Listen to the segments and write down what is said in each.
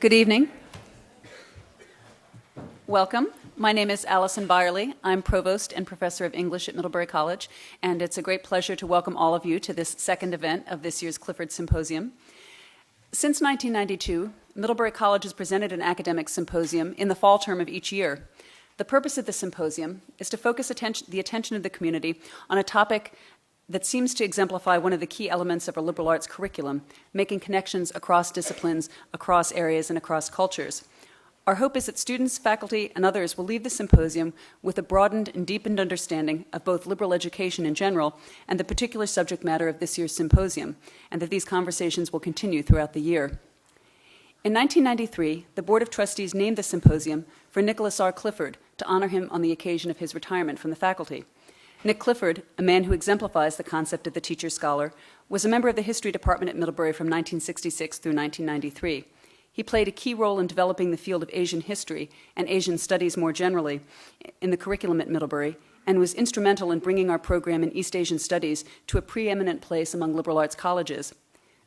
Good evening. Welcome. My name is Allison Byerly. I'm Provost and Professor of English at Middlebury College, and it's a great pleasure to welcome all of you to this second event of this year's Clifford Symposium. Since 1992, Middlebury College has presented an academic symposium in the fall term of each year. The purpose of the symposium is to focus the attention of the community on a topic that seems to exemplify one of the key elements of our liberal arts curriculum, making connections across disciplines, across areas, and across cultures. Our hope is that students, faculty, and others will leave the symposium with a broadened and deepened understanding of both liberal education in general and the particular subject matter of this year's symposium, and that these conversations will continue throughout the year. In 1993, the Board of Trustees named the symposium for Nicholas R. Clifford to honor him on the occasion of his retirement from the faculty. Nick Clifford, a man who exemplifies the concept of the teacher-scholar, was a member of the history department at Middlebury from 1966 through 1993. He played a key role in developing the field of Asian history and Asian studies more generally in the curriculum at Middlebury, and was instrumental in bringing our program in East Asian studies to a preeminent place among liberal arts colleges.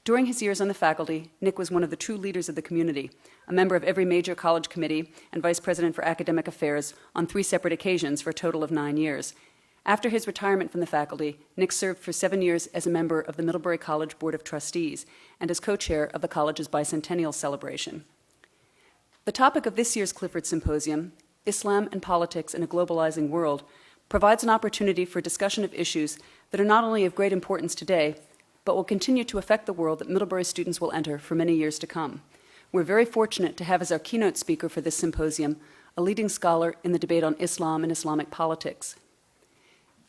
During his years on the faculty, Nick was one of the true leaders of the community, a member of every major college committee and vice president for academic affairs on 3 separate occasions for a total of 9 years. After his retirement from the faculty, Nick served for 7 years as a member of the Middlebury College Board of Trustees and as co-chair of the college's bicentennial celebration. The topic of this year's Clifford Symposium, Islam and Politics in a Globalizing World, provides an opportunity for discussion of issues that are not only of great importance today, but will continue to affect the world that Middlebury students will enter for many years to come. We're very fortunate to have as our keynote speaker for this symposium a leading scholar in the debate on Islam and Islamic politics.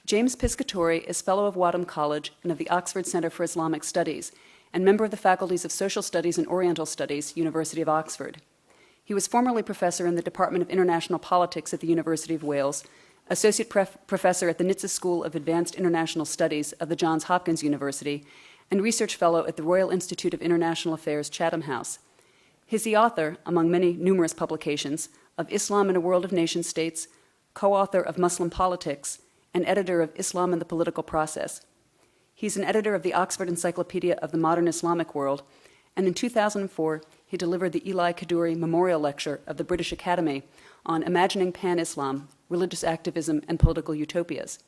James Piscatori is Fellow of Wadham College and of the Oxford Center for Islamic Studies, and member of the faculties of Social Studies and Oriental Studies, University of Oxford. He was formerly professor in the Department of International Politics at the University of Wales, associate professor at the Nitze School of Advanced International Studies of the Johns Hopkins University, and research fellow at the Royal Institute of International Affairs, Chatham House. He's the author, among many numerous publications, of Islam in a World of Nation-States, co-author of Muslim Politics, and editor of Islam and the Political Process. He's an editor of the Oxford Encyclopedia of the Modern Islamic World, and in 2004, he delivered the Eli Kaduri Memorial Lecture of the British Academy on Imagining Pan-Islam, Religious Activism, and Political Utopias.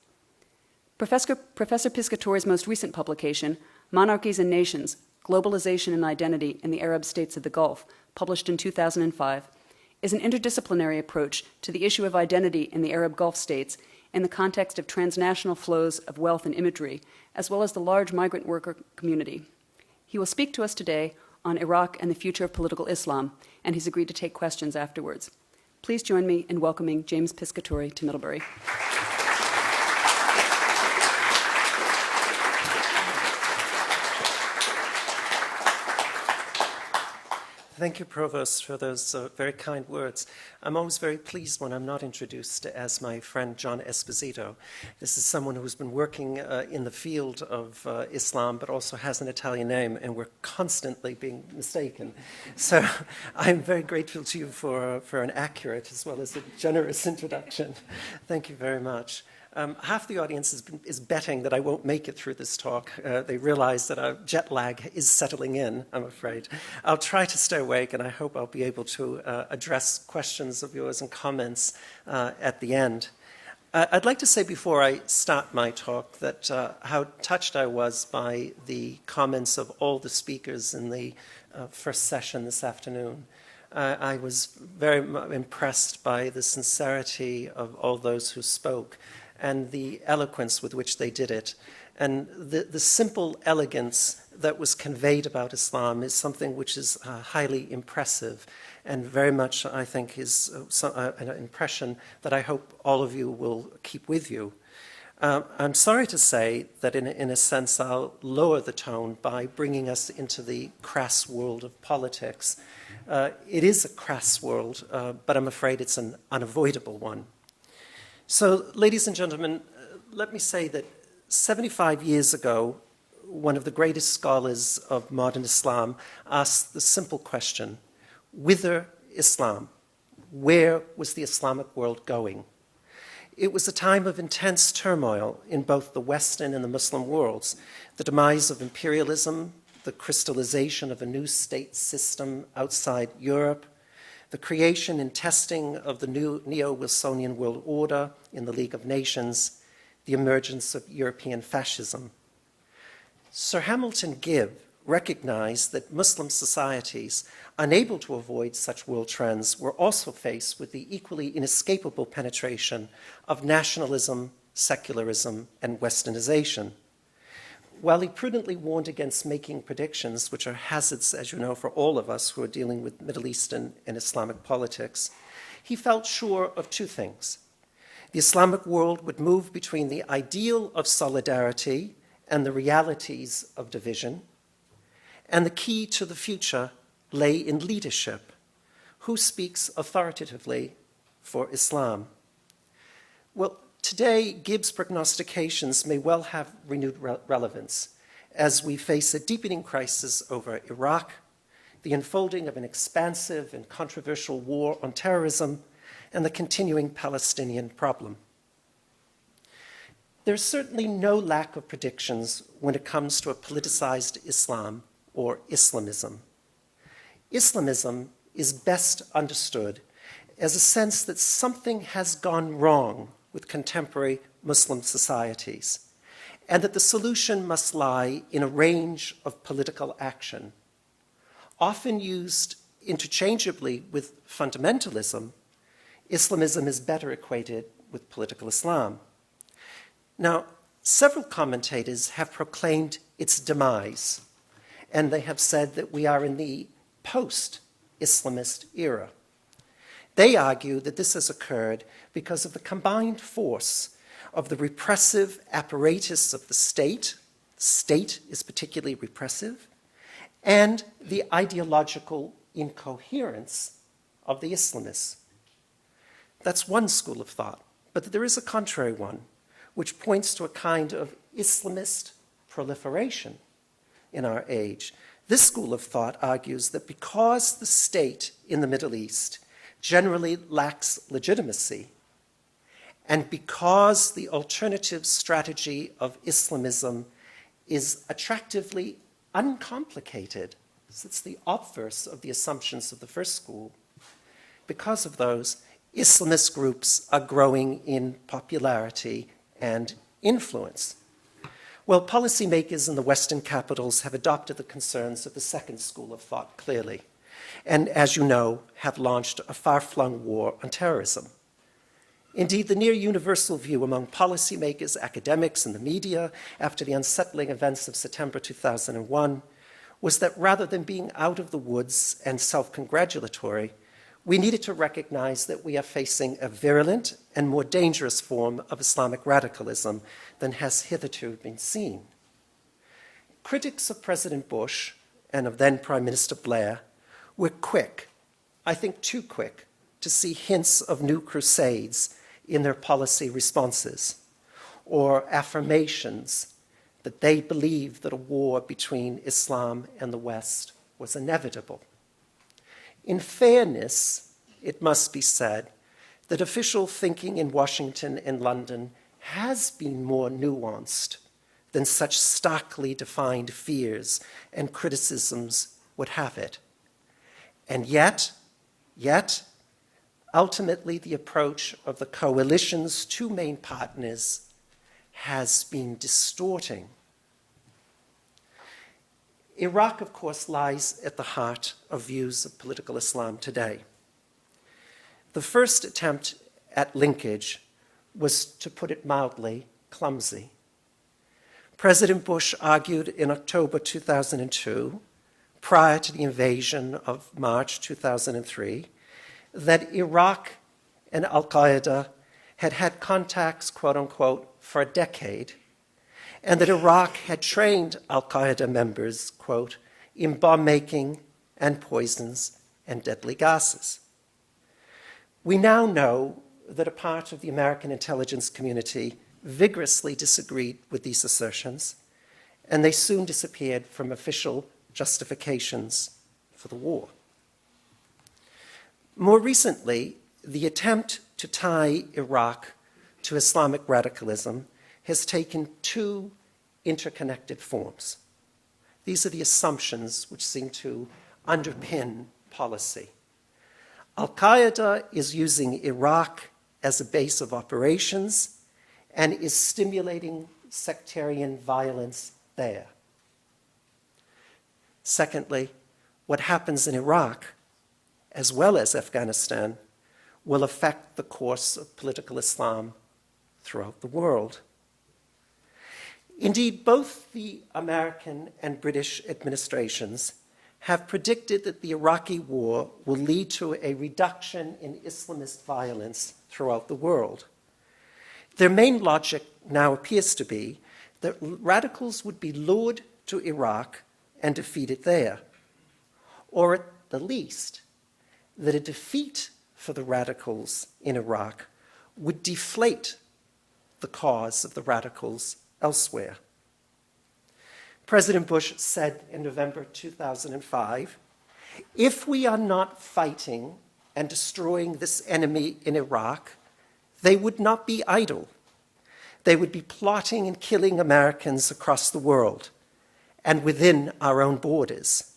Professor Piscatori's most recent publication, Monarchies and Nations, Globalization and Identity in the Arab States of the Gulf, published in 2005, is an interdisciplinary approach to the issue of identity in the Arab Gulf states in the context of transnational flows of wealth and imagery, as well as the large migrant worker community. He will speak to us today on Iraq and the future of political Islam, and he's agreed to take questions afterwards. Please join me in welcoming James Piscatori to Middlebury. Thank you, Provost, for those very kind words. I'm always very pleased when I'm not introduced as my friend John Esposito. This is someone who's been working in the field of Islam, but also has an Italian name, and we're constantly being mistaken. So I'm very grateful to you for an accurate as well as a generous introduction. Thank you very much. Half the audience is betting that I won't make it through this talk. They realize that our jet lag is settling in, I'm afraid. I'll try to stay awake, and I hope I'll be able to address questions of yours and comments at the end. I'd like to say before I start my talk that how touched I was by the comments of all the speakers in the first session this afternoon. I was very impressed by the sincerity of all those who spoke and the eloquence with which they did it. And the simple elegance that was conveyed about Islam is something which is highly impressive and very much, I think, is an impression that I hope all of you will keep with you. I'm sorry to say that in a sense I'll lower the tone by bringing us into the crass world of politics. It is a crass world, but I'm afraid it's an unavoidable one. So, ladies and gentlemen, let me say that 75 years ago, one of the greatest scholars of modern Islam asked the simple question, whither Islam? Where was the Islamic world going? It was a time of intense turmoil in both the Western and the Muslim worlds, the demise of imperialism, the crystallization of a new state system outside Europe, the creation and testing of the new neo-Wilsonian world order in the League of Nations, the emergence of European fascism. Sir Hamilton Gibb recognized that Muslim societies, unable to avoid such world trends, were also faced with the equally inescapable penetration of nationalism, secularism, and westernization. While he prudently warned against making predictions, which are hazards, as you know, for all of us who are dealing with Middle Eastern and Islamic politics, he felt sure of two things. The Islamic world would move between the ideal of solidarity and the realities of division, and the key to the future lay in leadership. Who speaks authoritatively for Islam? Well, today, Gibb's prognostications may well have renewed relevance as we face a deepening crisis over Iraq, the unfolding of an expansive and controversial war on terrorism, and the continuing Palestinian problem. There's certainly no lack of predictions when it comes to a politicized Islam or Islamism. Islamism is best understood as a sense that something has gone wrong with contemporary Muslim societies, and that the solution must lie in a range of political action. Often used interchangeably with fundamentalism, Islamism is better equated with political Islam. Now, several commentators have proclaimed its demise, and they have said that we are in the post-Islamist era. They argue that this has occurred because of the combined force of the repressive apparatus of the state is particularly repressive, and the ideological incoherence of the Islamists. That's one school of thought, but there is a contrary one, which points to a kind of Islamist proliferation in our age. This school of thought argues that because the state in the Middle East generally lacks legitimacy, and because the alternative strategy of Islamism is attractively uncomplicated, it's the obverse of the assumptions of the first school, because of those, Islamist groups are growing in popularity and influence. Well, policymakers in the Western capitals have adopted the concerns of the second school of thought clearly, and as you know, have launched a far-flung war on terrorism. Indeed, the near-universal view among policymakers, academics, and the media after the unsettling events of September 2001 was that rather than being out of the woods and self-congratulatory, we needed to recognize that we are facing a virulent and more dangerous form of Islamic radicalism than has hitherto been seen. Critics of President Bush and of then Prime Minister Blair were quick, I think too quick, to see hints of new crusades in their policy responses, or affirmations that they believed that a war between Islam and the West was inevitable. In fairness, it must be said that official thinking in Washington and London has been more nuanced than such starkly defined fears and criticisms would have it. And yet, ultimately the approach of the coalition's two main partners has been distorting. Iraq, of course, lies at the heart of views of political Islam today. The first attempt at linkage was, to put it mildly, clumsy. President Bush argued in October 2002, prior to the invasion of March 2003, that Iraq and al-Qaeda had had contacts, quote unquote, for a decade, and that Iraq had trained al-Qaeda members, quote, in bomb making and poisons and deadly gases. We now know that a part of the American intelligence community vigorously disagreed with these assertions, and they soon disappeared from official justifications for the war. More recently, the attempt to tie Iraq to Islamic radicalism has taken two interconnected forms. These are the assumptions which seem to underpin policy. Al-Qaeda is using Iraq as a base of operations and is stimulating sectarian violence there. Secondly, what happens in Iraq, as well as Afghanistan, will affect the course of political Islam throughout the world. Indeed, both the American and British administrations have predicted that the Iraqi war will lead to a reduction in Islamist violence throughout the world. Their main logic now appears to be that radicals would be lured to Iraq and defeated there, or at the least, that a defeat for the radicals in Iraq would deflate the cause of the radicals elsewhere. President Bush said in November 2005, if we are not fighting and destroying this enemy in Iraq, they would not be idle. They would be plotting and killing Americans across the world and within our own borders.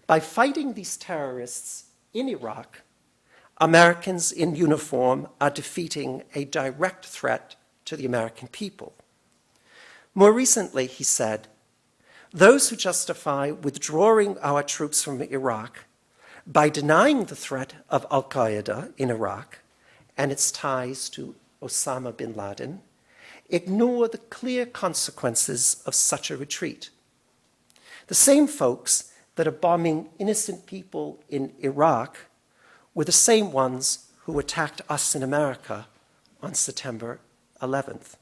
By fighting these terrorists in Iraq, Americans in uniform are defeating a direct threat to the American people. More recently, he said, those who justify withdrawing our troops from Iraq by denying the threat of al-Qaeda in Iraq and its ties to Osama bin Laden ignore the clear consequences of such a retreat. The same folks that are bombing innocent people in Iraq were the same ones who attacked us in America on September 11th.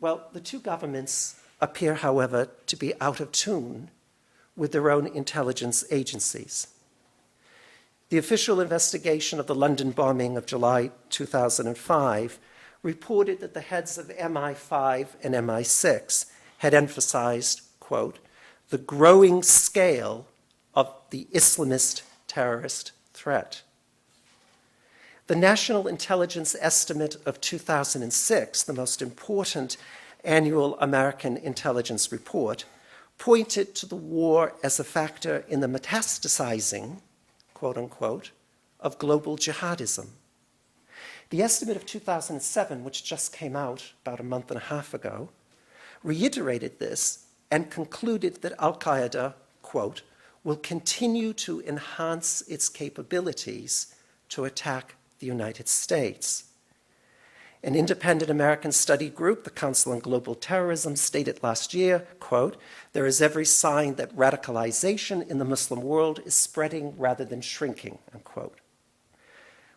Well, the two governments appear, however, to be out of tune with their own intelligence agencies. The official investigation of the London bombing of July 2005 reported that the heads of MI5 and MI6 had emphasized, quote, the growing scale of the Islamist terrorist threat. The National Intelligence Estimate of 2006, the most important annual American intelligence report, pointed to the war as a factor in the metastasizing, quote unquote, of global jihadism. The estimate of 2007, which just came out about a month and a half ago, reiterated this and concluded that al-Qaeda, quote, will continue to enhance its capabilities to attack the United States. An independent American study group, the Council on Global Terrorism, stated last year, quote, there is every sign that radicalization in the Muslim world is spreading rather than shrinking, unquote.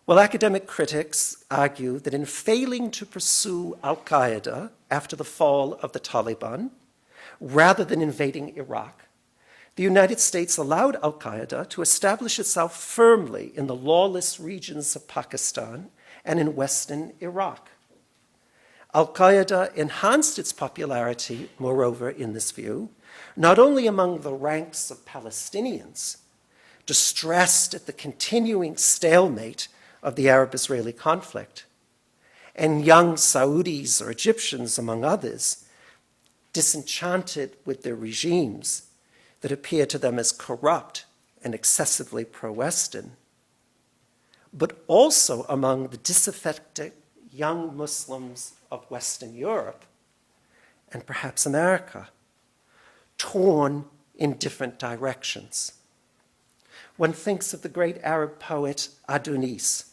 Well, academic critics argue that in failing to pursue al-Qaeda after the fall of the Taliban, rather than invading Iraq, the United States allowed al-Qaeda to establish itself firmly in the lawless regions of Pakistan and in western Iraq. Al-Qaeda enhanced its popularity, moreover, in this view, not only among the ranks of Palestinians, distressed at the continuing stalemate of the Arab-Israeli conflict, and young Saudis or Egyptians, among others, disenchanted with their regimes that appear to them as corrupt and excessively pro-Western, but also among the disaffected young Muslims of Western Europe and perhaps America, torn in different directions. One thinks of the great Arab poet Adonis,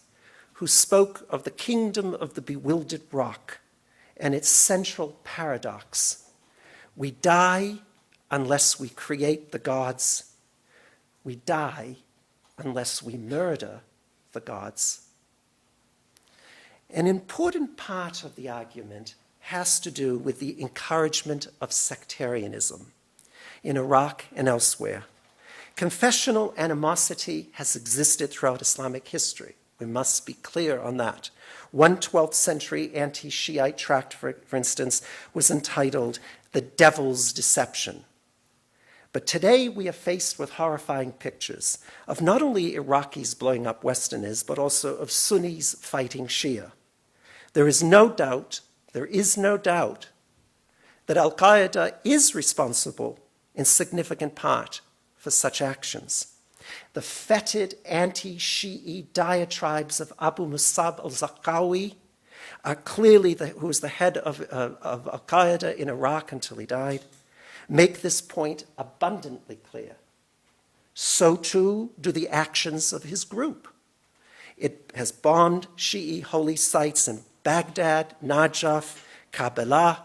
who spoke of the kingdom of the bewildered rock and its central paradox. We die unless we create the gods. We die unless we murder the gods. An important part of the argument has to do with the encouragement of sectarianism in Iraq and elsewhere. Confessional animosity has existed throughout Islamic history. We must be clear on that. One 12th century anti-Shiite tract, for instance, was entitled The Devil's Deception. But today we are faced with horrifying pictures of not only Iraqis blowing up Westerners, but also of Sunnis fighting Shia. There is no doubt that al-Qaeda is responsible in significant part for such actions. The fetid anti-Shi'i diatribes of Abu Musab al-Zarqawi, who was the head of al-Qaeda in Iraq until he died, make this point abundantly clear. So too do the actions of his group. It has bombed Shi'i holy sites in Baghdad, Najaf, Karbala,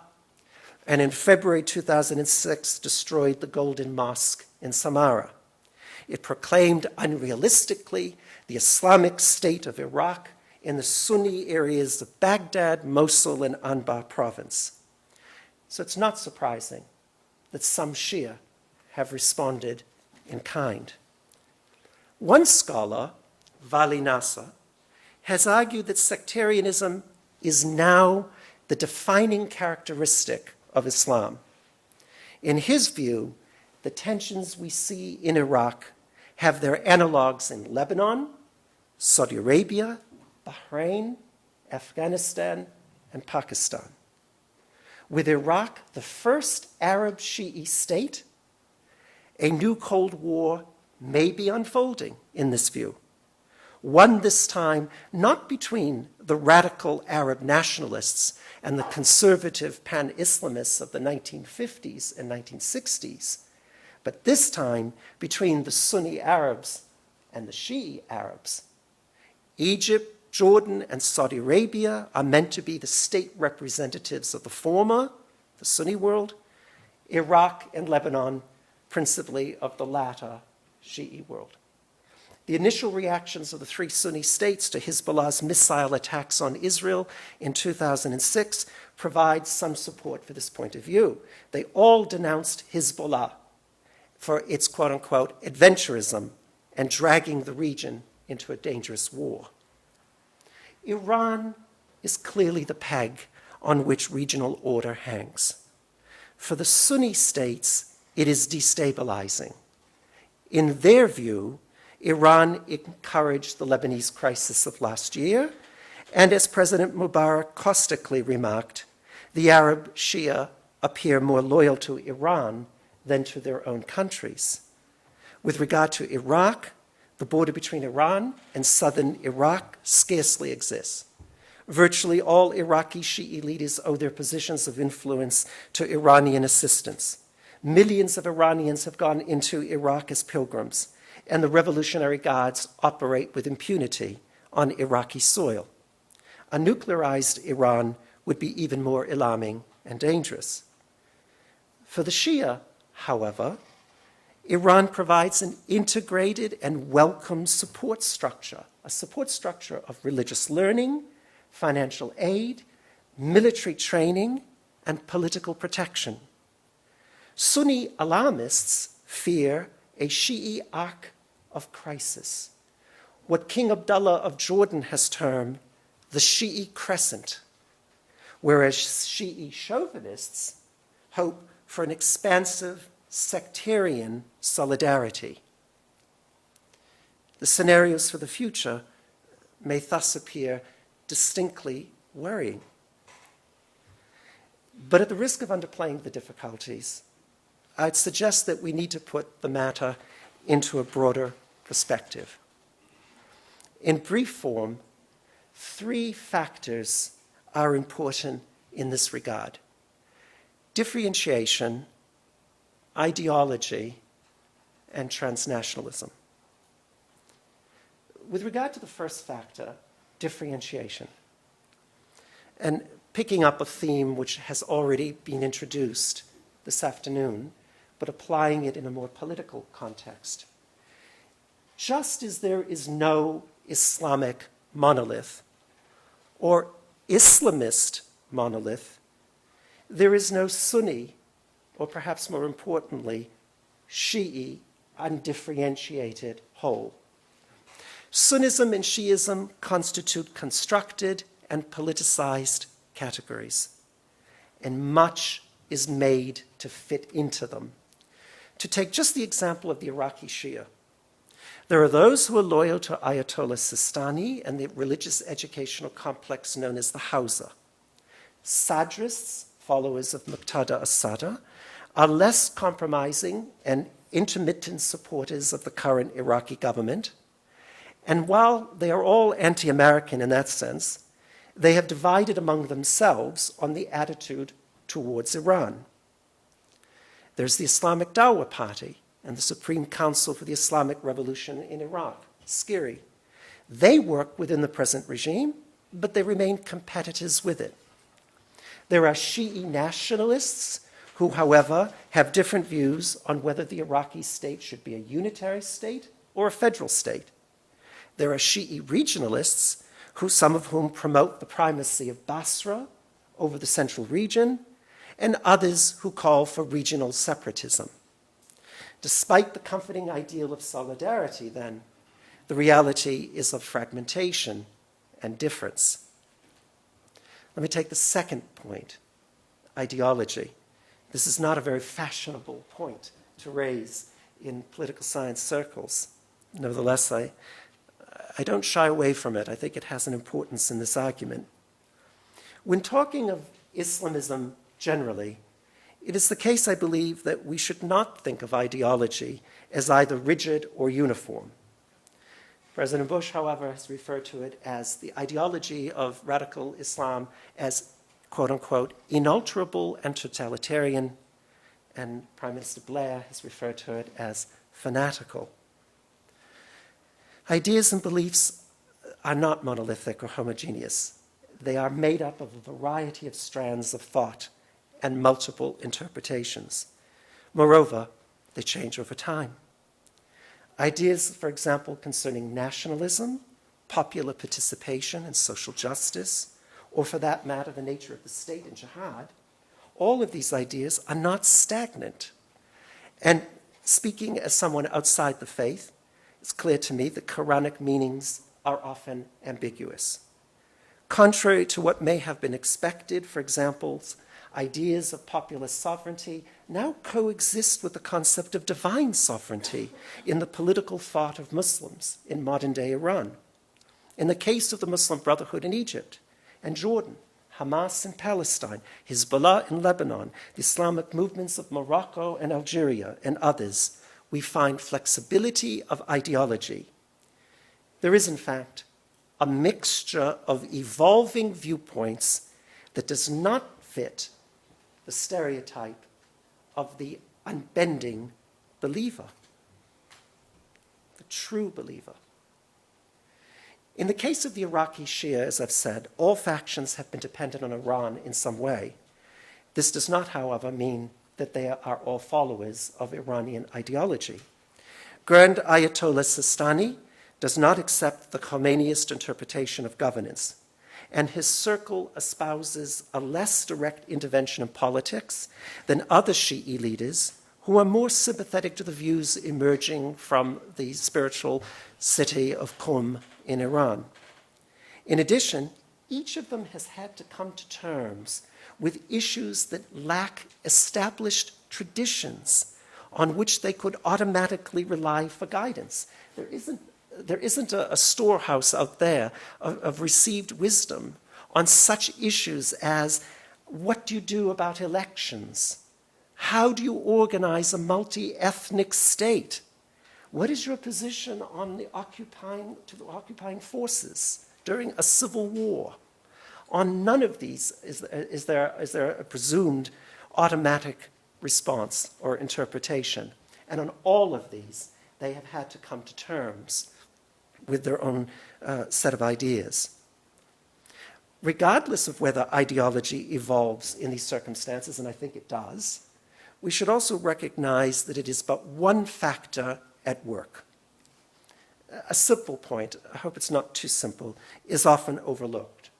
and in February 2006 destroyed the Golden Mosque in Samarra. It proclaimed unrealistically the Islamic State of Iraq in the Sunni areas of Baghdad, Mosul, and Anbar province. So it's not surprising that some Shia have responded in kind. One scholar, Vali Nasser, has argued that sectarianism is now the defining characteristic of Islam. In his view, the tensions we see in Iraq have their analogues in Lebanon, Saudi Arabia, Bahrain, Afghanistan, and Pakistan. With Iraq, the first Arab Shi'i state, a new Cold War may be unfolding in this view. One this time not between the radical Arab nationalists and the conservative pan-Islamists of the 1950s and 1960s, but this time between the Sunni Arabs and the Shi'i Arabs. Egypt, Jordan, and Saudi Arabia are meant to be the state representatives of the former, the Sunni world, Iraq and Lebanon, principally of the latter, Shi'i world. The initial reactions of the three Sunni states to Hezbollah's missile attacks on Israel in 2006 provide some support for this point of view. They all denounced Hezbollah for its quote-unquote adventurism and dragging the region into a dangerous war. Iran is clearly the peg on which regional order hangs. For the Sunni states, it is destabilizing. In their view, Iran encouraged the Lebanese crisis of last year, and as President Mubarak caustically remarked, the Arab Shia appear more loyal to Iran than to their own countries. With regard to Iraq, the border between Iran and southern Iraq scarcely exists. Virtually all Iraqi Shi'i leaders owe their positions of influence to Iranian assistance. Millions of Iranians have gone into Iraq as pilgrims, and the Revolutionary Guards operate with impunity on Iraqi soil. A nuclearized Iran would be even more alarming and dangerous. For the Shia, however, Iran provides an integrated and welcome support structure, a support structure of religious learning, financial aid, military training, and political protection. Sunni alarmists fear a Shi'i arc of crisis, what King Abdullah of Jordan has termed the Shi'i crescent, whereas Shi'i chauvinists hope for an expansive sectarian solidarity. The scenarios for the future may thus appear distinctly worrying. But at the risk of underplaying the difficulties, I'd suggest that we need to put the matter into a broader perspective. In brief form, three factors are important in this regard: differentiation, ideology, and transnationalism. With regard to the first factor, differentiation, and picking up a theme which has already been introduced this afternoon, but applying it in a more political context. Just as there is no Islamic monolith or Islamist monolith, there is no Sunni, or perhaps more importantly, Shi'i undifferentiated whole. Sunnism and Shi'ism constitute constructed and politicized categories, and much is made to fit into them. To take just the example of the Iraqi Shia, there are those who are loyal to Ayatollah Sistani and the religious educational complex known as the Hausa. Sadrists followers of Muqtada as-Sadr, are less compromising and intermittent supporters of the current Iraqi government. And while they are all anti-American in that sense, they have divided among themselves on the attitude towards Iran. There's the Islamic Dawah Party and the Supreme Council for the Islamic Revolution in Iraq, SCIRI. They work within the present regime, but they remain competitors with it. There are Shi'i nationalists who, however, have different views on whether the Iraqi state should be a unitary state or a federal state. There are Shi'i regionalists, some of whom promote the primacy of Basra over the central region, and others who call for regional separatism. Despite the comforting ideal of solidarity, then, the reality is of fragmentation and difference. Let me take the second point, ideology. This is not a very fashionable point to raise in political science circles. Nevertheless, I don't shy away from it. I think it has an importance in this argument. When talking of Islamism generally, it is the case, I believe, that we should not think of ideology as either rigid or uniform. President Bush, however, has referred to it as the ideology of radical Islam as, quote unquote, inalterable and totalitarian, and Prime Minister Blair has referred to it as fanatical. Ideas and beliefs are not monolithic or homogeneous. They are made up of a variety of strands of thought and multiple interpretations. Moreover, they change over time. Ideas, for example, concerning nationalism, popular participation and social justice, or for that matter, the nature of the state and jihad, all of these ideas are not stagnant. And speaking as someone outside the faith, it's clear to me that Quranic meanings are often ambiguous. Contrary to what may have been expected, for example, ideas of popular sovereignty now coexist with the concept of divine sovereignty in the political thought of Muslims in modern-day Iran. In the case of the Muslim Brotherhood in Egypt and Jordan, Hamas in Palestine, Hezbollah in Lebanon, the Islamic movements of Morocco and Algeria, and others, we find flexibility of ideology. There is, in fact, a mixture of evolving viewpoints that does not fit the stereotype of the unbending believer, the true believer. In the case of the Iraqi Shia, as I've said, all factions have been dependent on Iran in some way. This does not, however, mean that they are all followers of Iranian ideology. Grand Ayatollah Sistani does not accept the Khomeiniist interpretation of governance, and his circle espouses a less direct intervention in politics than other Shi'i leaders who are more sympathetic to the views emerging from the spiritual city of Qum in Iran. In addition, each of them has had to come to terms with issues that lack established traditions on which they could automatically rely for guidance. There isn't a storehouse out there of received wisdom on such issues as what do you do about elections? How do you organize a multi-ethnic state? What is your position on the occupying forces during a civil war? On none of these is there a presumed automatic response or interpretation. And on all of these, they have had to come to terms with their own set of ideas. Regardless of whether ideology evolves in these circumstances, and I think it does, we should also recognize that it is but one factor at work. A simple point, I hope it's not too simple, is often overlooked.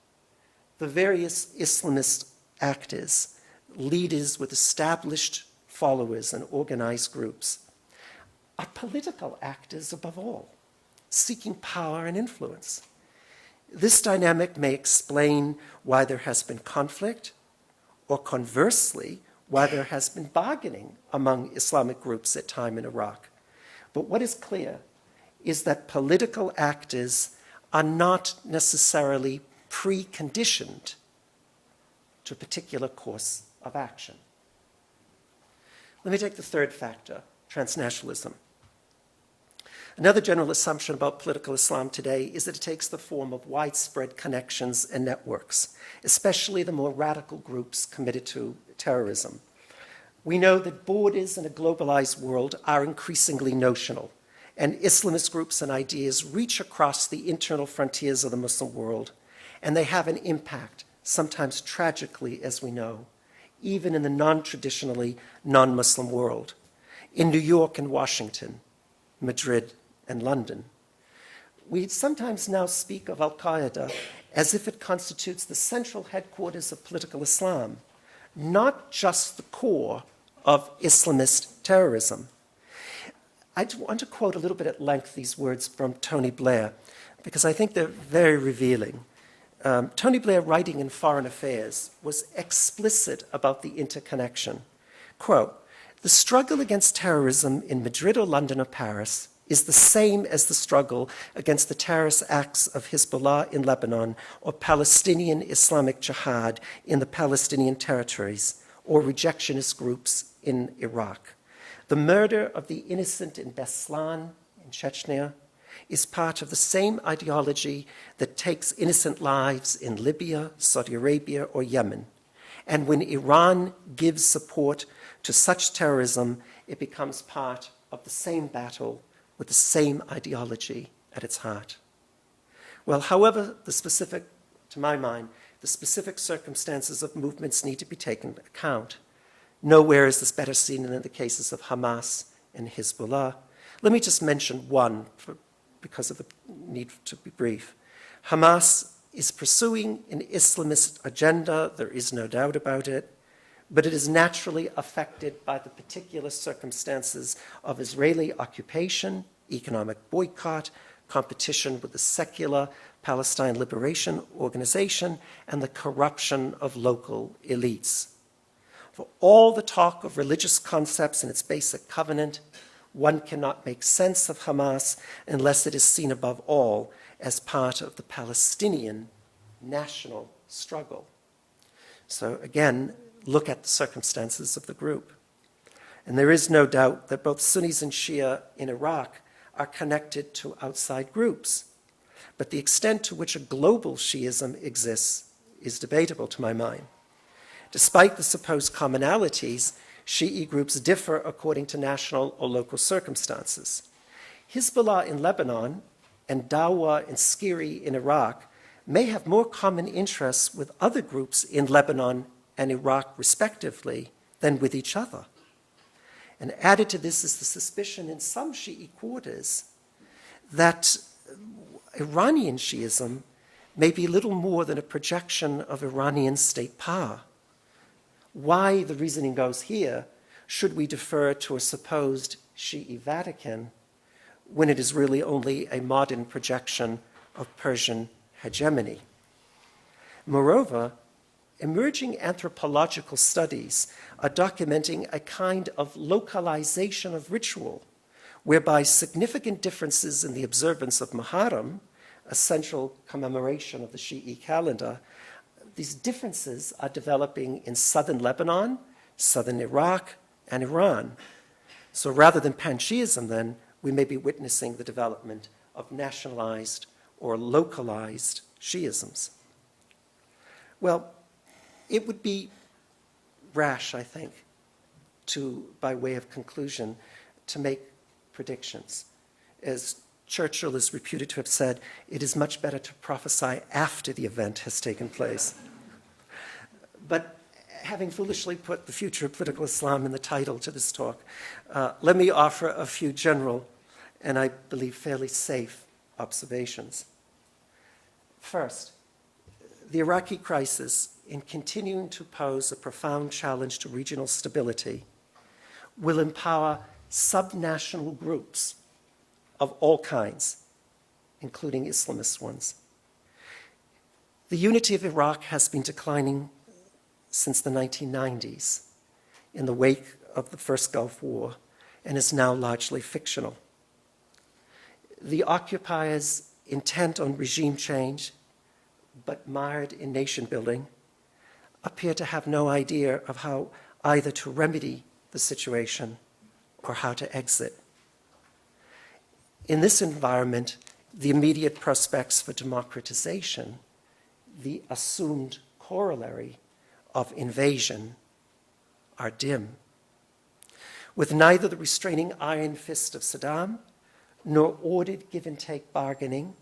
The various Islamist actors, leaders with established followers and organized groups, are political actors above all, seeking power and influence. This dynamic may explain why there has been conflict, or conversely, why there has been bargaining among Islamic groups at time in Iraq. But what is clear is that political actors are not necessarily preconditioned to a particular course of action. Let me take the third factor, transnationalism. Another general assumption about political Islam today is that it takes the form of widespread connections and networks, especially the more radical groups committed to terrorism. We know that borders in a globalized world are increasingly notional, and Islamist groups and ideas reach across the internal frontiers of the Muslim world, and they have an impact, sometimes tragically, as we know, even in the non-traditionally non-Muslim world, in New York and Washington, Madrid, and London. We sometimes now speak of al-Qaeda as if it constitutes the central headquarters of political Islam, not just the core of Islamist terrorism. I want to quote a little bit at length these words from Tony Blair, because I think they're very revealing. Tony Blair, writing in Foreign Affairs, was explicit about the interconnection. Quote, "The struggle against terrorism in Madrid or London or Paris is the same as the struggle against the terrorist acts of Hezbollah in Lebanon or Palestinian Islamic Jihad in the Palestinian territories or rejectionist groups in Iraq. The murder of the innocent in Beslan in Chechnya is part of the same ideology that takes innocent lives in Libya, Saudi Arabia, or Yemen. And when Iran gives support to such terrorism, it becomes part of the same battle with the same ideology at its heart." Well, however, to my mind, the specific circumstances of movements need to be taken into account. Nowhere is this better seen than in the cases of Hamas and Hezbollah. Let me just mention one because of the need to be brief. Hamas is pursuing an Islamist agenda, there is no doubt about it, but it is naturally affected by the particular circumstances of Israeli occupation, economic boycott, competition with the secular Palestine Liberation Organization, and the corruption of local elites. For all the talk of religious concepts and its basic covenant, one cannot make sense of Hamas unless it is seen above all as part of the Palestinian national struggle. So again, look at the circumstances of the group. And there is no doubt that both Sunnis and Shia in Iraq are connected to outside groups. But the extent to which a global Shiism exists is debatable to my mind. Despite the supposed commonalities, Shi'i groups differ according to national or local circumstances. Hezbollah in Lebanon and Dawa and Skiri in Iraq may have more common interests with other groups in Lebanon and Iraq, respectively, than with each other. And added to this is the suspicion in some Shi'i quarters that Iranian Shi'ism may be little more than a projection of Iranian state power. Why, the reasoning goes here, should we defer to a supposed Shi'i Vatican when it is really only a modern projection of Persian hegemony? Moreover, emerging anthropological studies are documenting a kind of localization of ritual, whereby significant differences in the observance of Muharram, a central commemoration of the Shi'i calendar, these differences are developing in southern Lebanon, southern Iraq, and Iran. So rather than pan-Shiism, then, we may be witnessing the development of nationalized or localized Shiisms. Well, it would be rash, I think, by way of conclusion, to make predictions. As Churchill is reputed to have said, it is much better to prophesy after the event has taken place. But having foolishly put the future of political Islam in the title to this talk, let me offer a few general and I believe fairly safe observations. First, the Iraqi crisis, in continuing to pose a profound challenge to regional stability, will empower subnational groups of all kinds, including Islamist ones. The unity of Iraq has been declining since the 1990s in the wake of the first Gulf War and is now largely fictional. The occupiers, intent on regime change but mired in nation building, appear to have no idea of how either to remedy the situation or how to exit. In this environment, the immediate prospects for democratization, the assumed corollary of invasion, are dim. With neither the restraining iron fist of Saddam nor ordered give-and-take bargaining,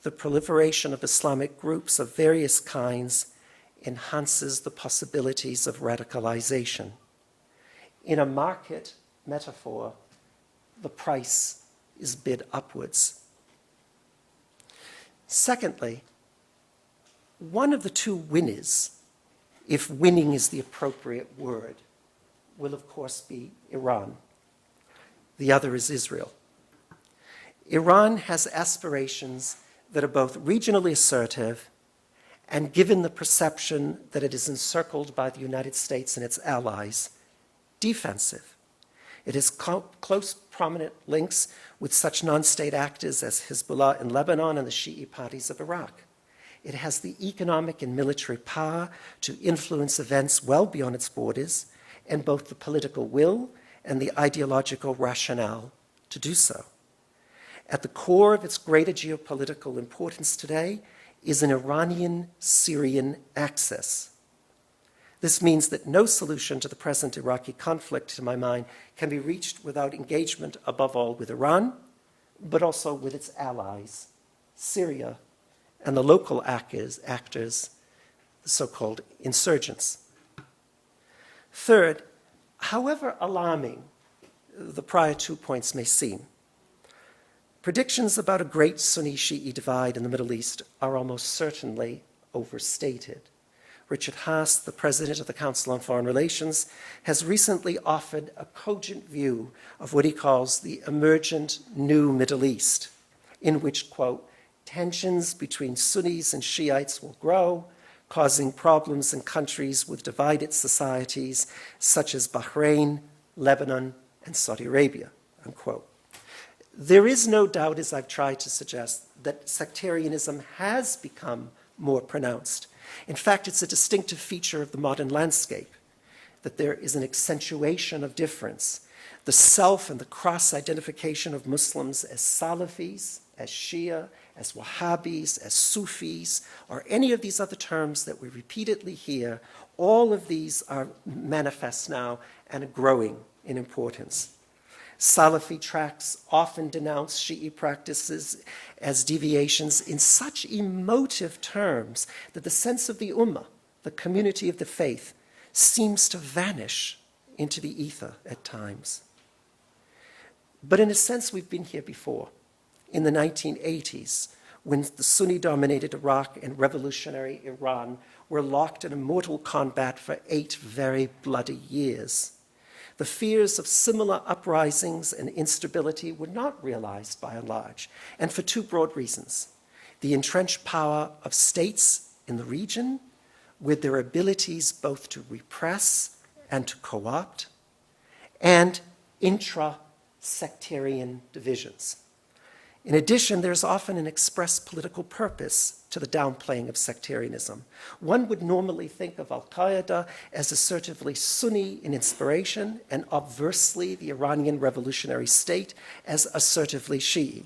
the proliferation of Islamic groups of various kinds enhances the possibilities of radicalization. In a market metaphor, the price is bid upwards. Secondly, one of the two winners, if winning is the appropriate word, will of course be Iran. The other is Israel. Iran has aspirations that are both regionally assertive and, given the perception that it is encircled by the United States and its allies, defensive. It has close, prominent links with such non-state actors as Hezbollah in Lebanon and the Shi'i parties of Iraq. It has the economic and military power to influence events well beyond its borders, and both the political will and the ideological rationale to do so. At the core of its greater geopolitical importance today is an Iranian-Syrian axis. This means that no solution to the present Iraqi conflict, to my mind, can be reached without engagement, above all, with Iran, but also with its allies, Syria, and the local actors, the so-called insurgents. Third, however alarming the prior 2 points may seem, predictions about a great Sunni-Shi'i divide in the Middle East are almost certainly overstated. Richard Haas, the president of the Council on Foreign Relations, has recently offered a cogent view of what he calls the emergent new Middle East, in which, quote, tensions between Sunnis and Shiites will grow, causing problems in countries with divided societies such as Bahrain, Lebanon, and Saudi Arabia, unquote. There is no doubt, as I've tried to suggest, that sectarianism has become more pronounced. In fact, it's a distinctive feature of the modern landscape, that there is an accentuation of difference. The self and the cross-identification of Muslims as Salafis, as Shia, as Wahhabis, as Sufis, or any of these other terms that we repeatedly hear, all of these are manifest now and are growing in importance. Salafi tracts often denounce Shi'i practices as deviations in such emotive terms that the sense of the ummah, the community of the faith, seems to vanish into the ether at times. But in a sense, we've been here before. In the 1980s, when the Sunni-dominated Iraq and revolutionary Iran were locked in a mortal combat for 8 very bloody years, the fears of similar uprisings and instability were not realized by and large, and for 2 broad reasons. The entrenched power of states in the region, with their abilities both to repress and to co-opt, and intra-sectarian divisions. In addition, there's often an express political purpose to the downplaying of sectarianism. One would normally think of al-Qaeda as assertively Sunni in inspiration, and obversely the Iranian revolutionary state as assertively Shi'i.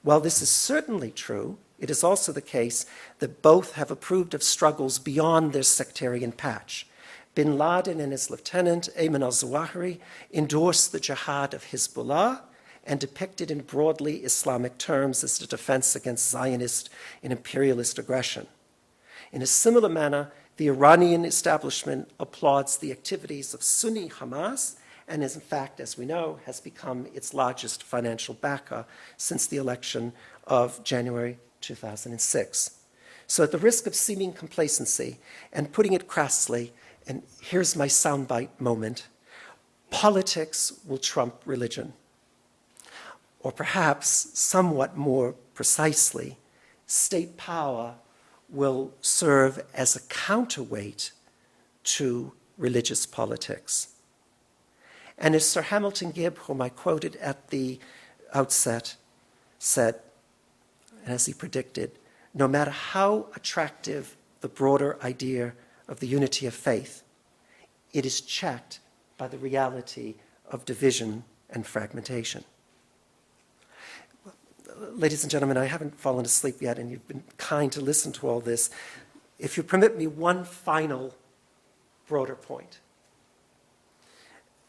While this is certainly true, it is also the case that both have approved of struggles beyond their sectarian patch. Bin Laden and his lieutenant, Ayman al-Zawahiri, endorsed the jihad of Hezbollah and depicted in broadly Islamic terms as a defense against Zionist and imperialist aggression. In a similar manner, the Iranian establishment applauds the activities of Sunni Hamas and is, in fact, as we know, has become its largest financial backer since the election of January 2006. So at the risk of seeming complacency and putting it crassly, and here's my soundbite moment, politics will trump religion. Or perhaps, somewhat more precisely, state power will serve as a counterweight to religious politics. And as Sir Hamilton Gibb, whom I quoted at the outset, said, and as he predicted, no matter how attractive the broader idea of the unity of faith, it is checked by the reality of division and fragmentation. Ladies and gentlemen, I haven't fallen asleep yet, and you've been kind to listen to all this. If you permit me one final broader point.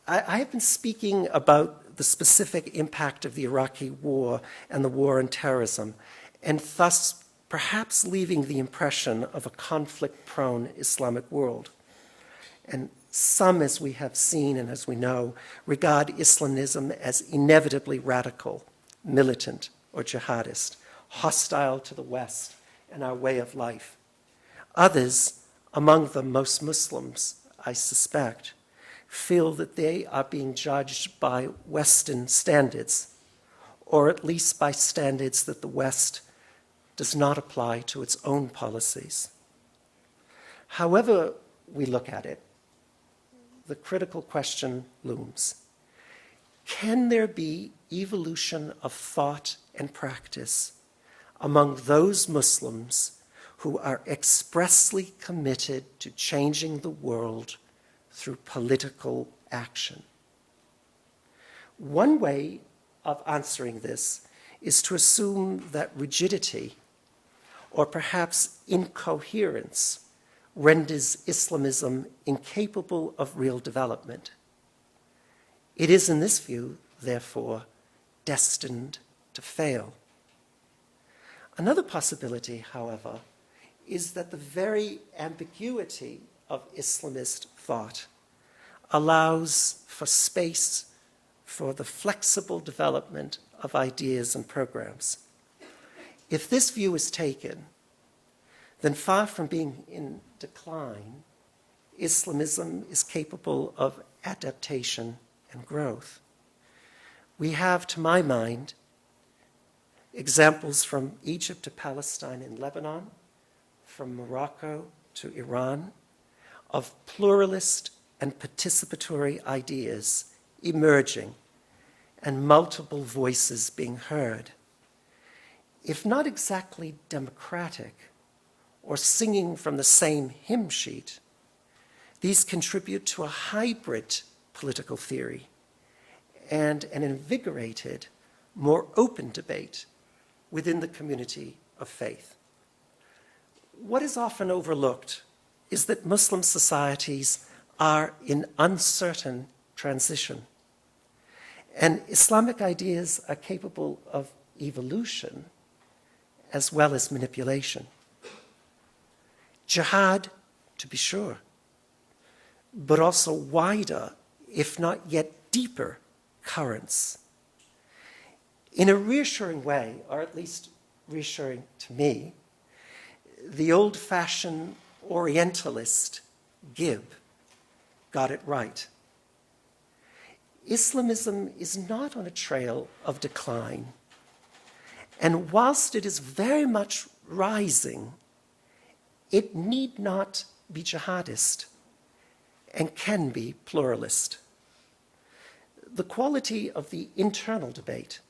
I have been speaking about the specific impact of the Iraqi war and the war on terrorism, and thus perhaps leaving the impression of a conflict-prone Islamic world. And some, as we have seen and as we know, regard Islamism as inevitably radical, militant, or jihadist, hostile to the West and our way of life. Others, among them most Muslims, I suspect, feel that they are being judged by Western standards, or at least by standards that the West does not apply to its own policies. However we look at it, the critical question looms. Can there be evolution of thought and practice among those Muslims who are expressly committed to changing the world through political action? One way of answering this is to assume that rigidity, or perhaps incoherence, renders Islamism incapable of real development. It is, in this view, therefore, destined to fail. Another possibility, however, is that the very ambiguity of Islamist thought allows for space for the flexible development of ideas and programs. If this view is taken, then far from being in decline, Islamism is capable of adaptation and growth. We have, to my mind, examples from Egypt to Palestine and Lebanon, from Morocco to Iran, of pluralist and participatory ideas emerging and multiple voices being heard. If not exactly democratic or singing from the same hymn sheet, these contribute to a hybrid political theory and an invigorated, more open debate within the community of faith. What is often overlooked is that Muslim societies are in uncertain transition, and Islamic ideas are capable of evolution as well as manipulation. Jihad, to be sure, but also wider, if not yet deeper, currents. In a reassuring way, or at least reassuring to me, the old-fashioned Orientalist Gibb got it right. Islamism is not on a trail of decline, and whilst it is very much rising, it need not be jihadist and can be pluralist. The quality of the internal debate,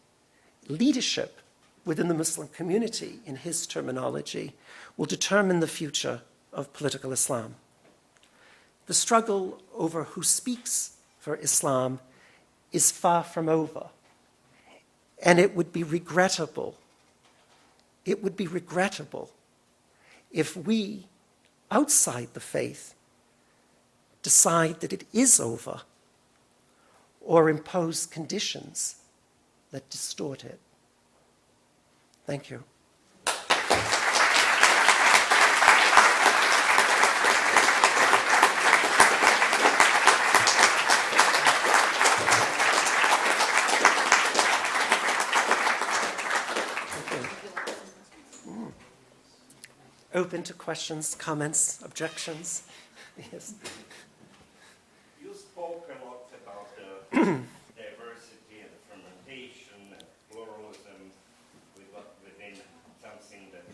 leadership within the Muslim community, in his terminology, will determine the future of political Islam. The struggle over who speaks for Islam is far from over, and it would be regrettable if we, outside the faith, decide that it is over or impose conditions that distort it. Thank you. Open to questions, comments, objections. Yes. You spoke a lot about diversity and fermentation and pluralism within something that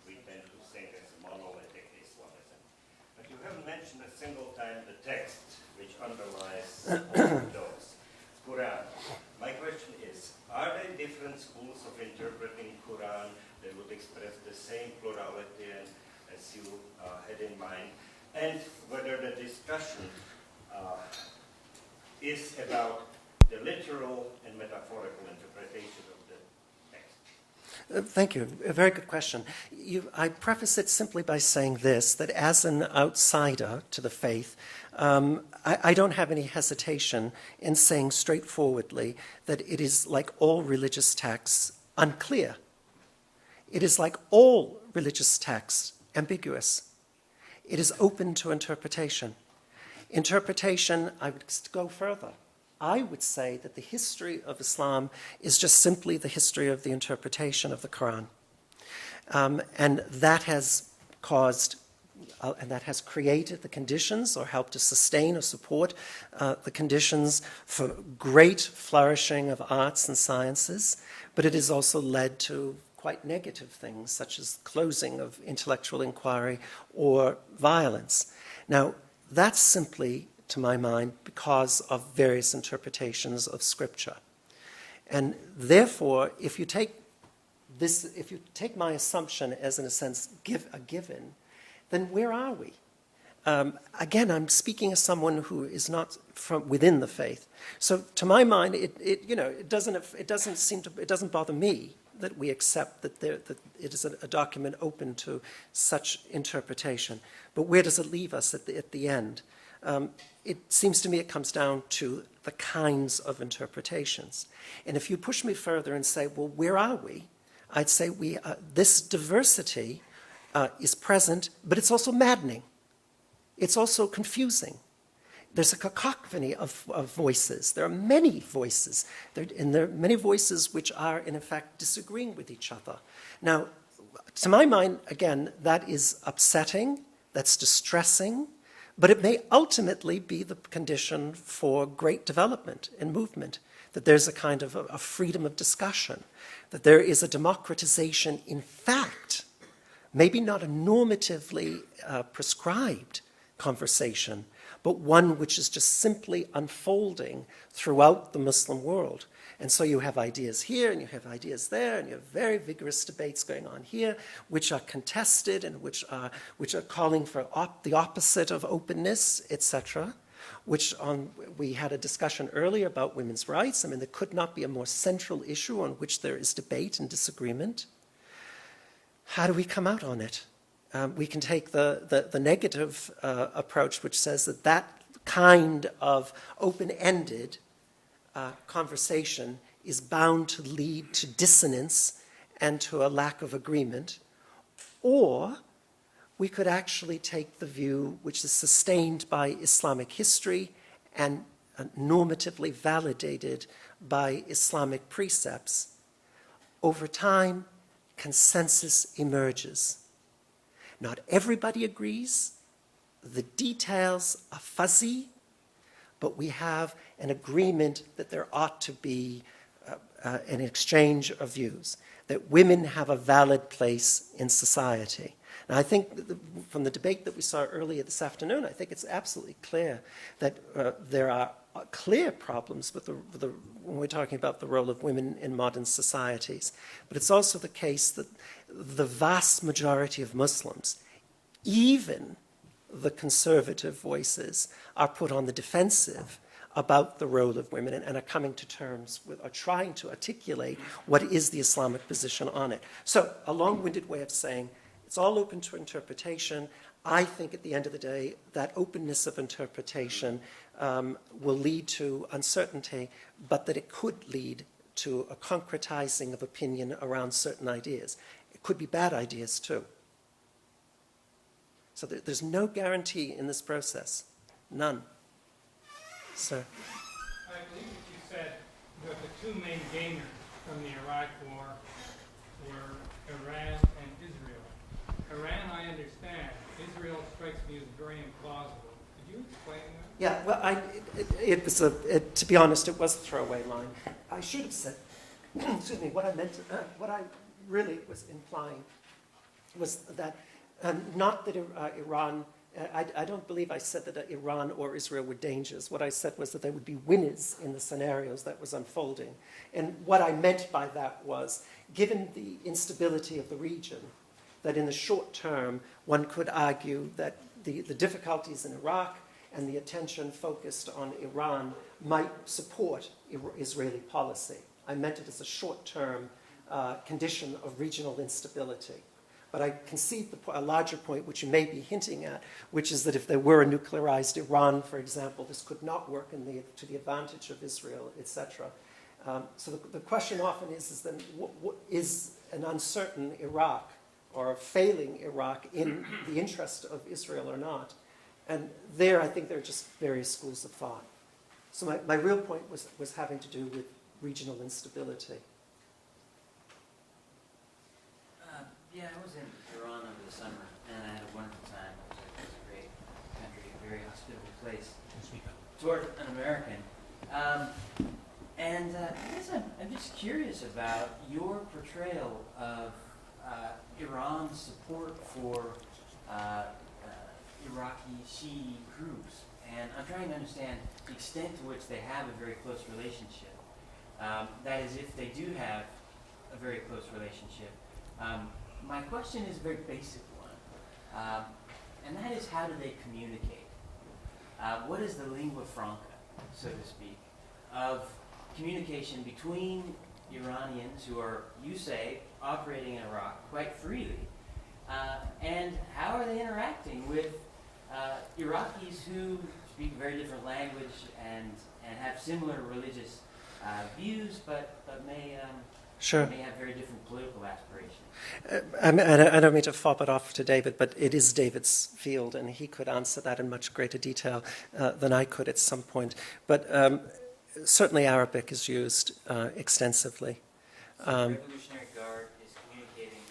we tend to think as monolithic Islamism. But you haven't mentioned a single time the text which underlies all of those, Quran. My question is, are there different schools of interpreting Quran that would express the same plurality as you had in mind? and whether the discussion is about the literal and metaphorical interpretation of the text. Thank you. A very good question. I preface it simply by saying this, that as an outsider to the faith, I don't have any hesitation in saying straightforwardly that it is, like all religious texts, unclear. It is, like all religious texts, ambiguous. It is open to interpretation. Interpretation, I would go further. I would say that the history of Islam is just simply the history of the interpretation of the Quran. And that has caused, and that has created the conditions or helped to sustain or support the conditions for great flourishing of arts and sciences, but it has also led to quite negative things, such as closing of intellectual inquiry or violence. Now, that's simply, to my mind, because of various interpretations of Scripture. And therefore, if you take my assumption as, in a sense, a given, then where are we? Again, I'm speaking as someone who is not from within the faith. So, to my mind, it doesn't bother me that we accept that it is a document open to such interpretation. But where does it leave us at the end? It seems to me it comes down to the kinds of interpretations. And if you push me further and say, well, where are we? I'd say this diversity is present, but it's also maddening. It's also confusing. There's a cacophony of voices. There are many voices. And there are many voices which are, in fact, disagreeing with each other. Now, to my mind, again, that is upsetting, that's distressing, but it may ultimately be the condition for great development and movement, that there's a kind of a freedom of discussion, that there is a democratization, in fact, maybe not a normatively prescribed conversation, but one which is just simply unfolding throughout the Muslim world. And so you have ideas here, and you have ideas there, and you have very vigorous debates going on here, which are contested and which are calling for the opposite of openness, etc. We had a discussion earlier about women's rights. I mean, there could not be a more central issue on which there is debate and disagreement. How do we come out on it? We can take the negative approach, which says that kind of open-ended conversation is bound to lead to dissonance and to a lack of agreement. Or we could actually take the view which is sustained by Islamic history and normatively validated by Islamic precepts. Over time, consensus emerges. Not everybody agrees. The details are fuzzy, but we have an agreement that there ought to be an exchange of views, that women have a valid place in society. Now, I think from the debate that we saw earlier this afternoon, I think it's absolutely clear that there are clear problems with when we're talking about the role of women in modern societies. But it's also the case that the vast majority of Muslims, even the conservative voices, are put on the defensive about the role of women and are coming to terms with, or trying to articulate what is the Islamic position on it. So, a long-winded way of saying it's all open to interpretation. I think at the end of the day, that openness of interpretation will lead to uncertainty, but that it could lead to a concretizing of opinion around certain ideas. It could be bad ideas too. So there's no guarantee in this process. None. Sir? I believe that you said that the two main gainers from the Iraq War were Iran and Israel. Iran, I understand. Israel strikes me as very implausible. Could you explain that? Yeah, well, to be honest, it was a throwaway line. I should have said, excuse me, what I really was implying was that not that Iran, I don't believe I said that Iran or Israel were dangers. What I said was that they would be winners in the scenarios that was unfolding. And what I meant by that was, given the instability of the region, that in the short term, one could argue that the difficulties in Iraq and the attention focused on Iran might support Israeli policy. I meant it as a short-term condition of regional instability. But I concede a larger point, which you may be hinting at, which is that if there were a nuclearized Iran, for example, this could not work to the advantage of Israel, etc. So the question often is then, what is an uncertain Iraq or a failing Iraq in the interest of Israel or not? And there, I think there are just various schools of thought. So my real point was having to do with regional instability. Yeah, I was in Iran over the summer, and I had a wonderful time. It was a great country, a very hospitable place toward an American. I guess I'm just curious about your portrayal of Iran's support for Iraqi Shi'i groups. And I'm trying to understand the extent to which they have a very close relationship. That is, if they do have a very close relationship. My question is a very basic one, and that is, how do they communicate? What is the lingua franca, so to speak, of communication between Iranians who are, you say, operating in Iraq quite freely, and how are they interacting with Iraqis who speak a very different language and have similar religious views, but may may have very different political aspirations? I don't mean to fob it off to David, but it is David's field, and he could answer that in much greater detail than I could at some point. But certainly Arabic is used extensively. So the Revolutionary Guard is communicating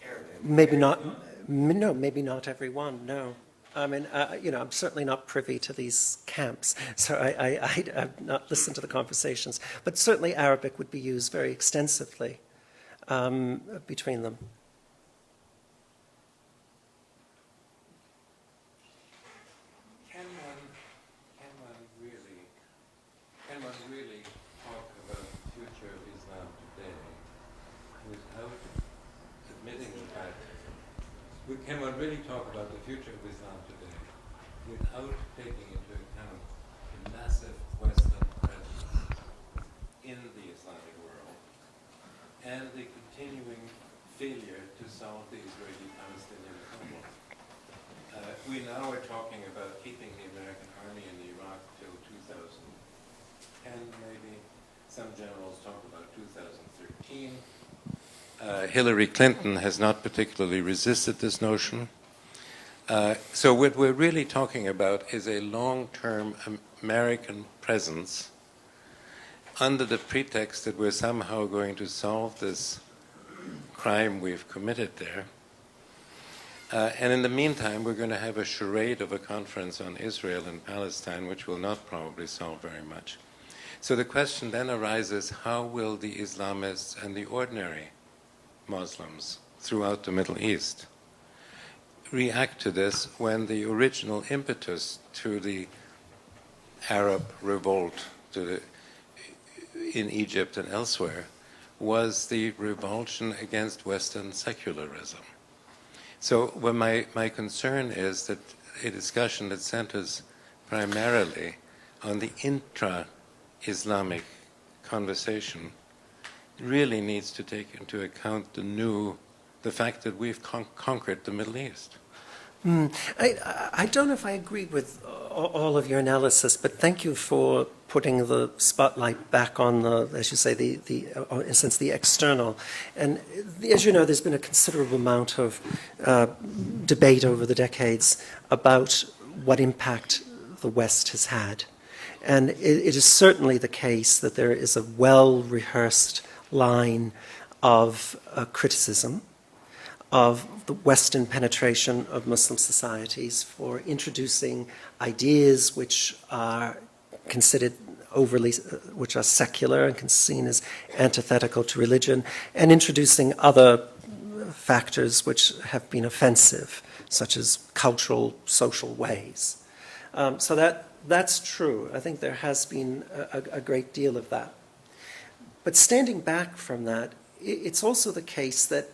in Arabic? Maybe not. No, maybe not everyone. No. I mean, I'm certainly not privy to these camps, so I've not listened to the conversations. But certainly Arabic would be used very extensively between them. Can one really talk about the future of Islam today without admitting the fact? Can one really talk about the future of Islam today without taking into account the massive Western presence in the Islamic world and the continuing failure to solve the Israeli-Palestinian problem? We now are talking about keeping the American army in Iraq till 2010, maybe. Some generals talk about 2013. Hillary Clinton has not particularly resisted this notion. So what we're really talking about is a long-term American presence under the pretext that we're somehow going to solve this crime we've committed there. And in the meantime, we're going to have a charade of a conference on Israel and Palestine, which will not probably solve very much. So the question then arises, how will the Islamists and the ordinary Muslims throughout the Middle East react to this when the original impetus to the Arab revolt in Egypt and elsewhere was the revulsion against Western secularism? So my concern is that a discussion that centers primarily on the intra-Islamic conversation really needs to take into account the fact that we've conquered the Middle East. I don't know if I agree with all of your analysis, but thank you for putting the spotlight back on the, as you say, in a sense, the external. And as you know, there's been a considerable amount of debate over the decades about what impact the West has had. And it is certainly the case that there is a well-rehearsed line of criticism of the Western penetration of Muslim societies for introducing ideas which are considered which are secular and seen as antithetical to religion, and introducing other factors which have been offensive, such as cultural, social ways. So that's true. I think there has been a great deal of that. But standing back from that, it's also the case that,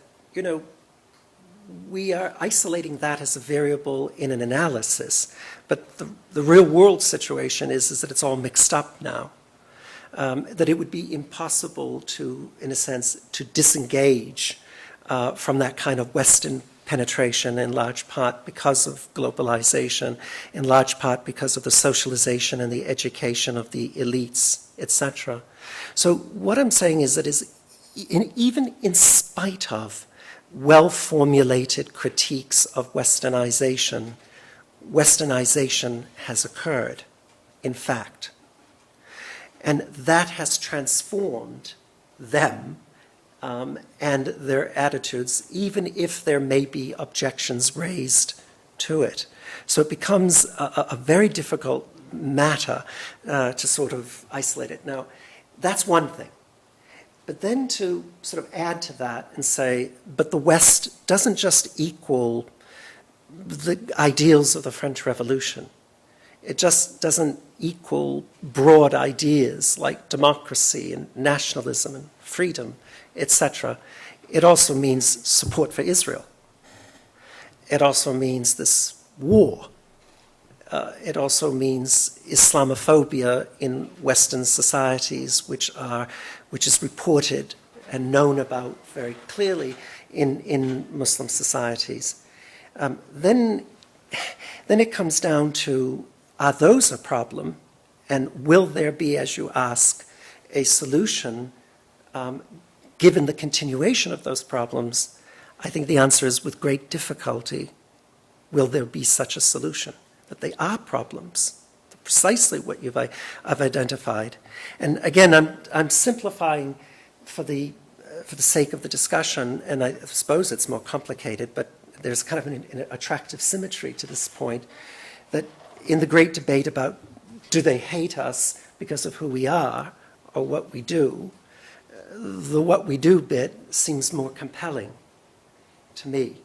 we are isolating that as a variable in an analysis. But the real world situation is that it's all mixed up now. That it would be impossible to, in a sense, to disengage from that kind of Western penetration, in large part because of globalization, in large part because of the socialization and the education of the elites, etc. So what I'm saying is that even in spite of well-formulated critiques of Westernization, Westernization has occurred, in fact. And that has transformed them and their attitudes, even if there may be objections raised to it. So it becomes a very difficult matter to sort of isolate it. Now, that's one thing. But then to sort of add to that and say, but the West doesn't just equal the ideals of the French Revolution. It just doesn't equal broad ideas like democracy and nationalism and freedom, etc. It also means support for Israel. It also means this war. It also means Islamophobia in Western societies, which is reported and known about very clearly in Muslim societies. Then it comes down to, are those a problem? And will there be, as you ask, a solution given the continuation of those problems? I think the answer is with great difficulty. Will there be such a solution? That they are problems, precisely what I've identified. And again, I'm simplifying for the sake of the discussion, and I suppose it's more complicated, but there's kind of an attractive symmetry to this point, that in the great debate about do they hate us because of who we are or what we do, the what we do bit seems more compelling to me.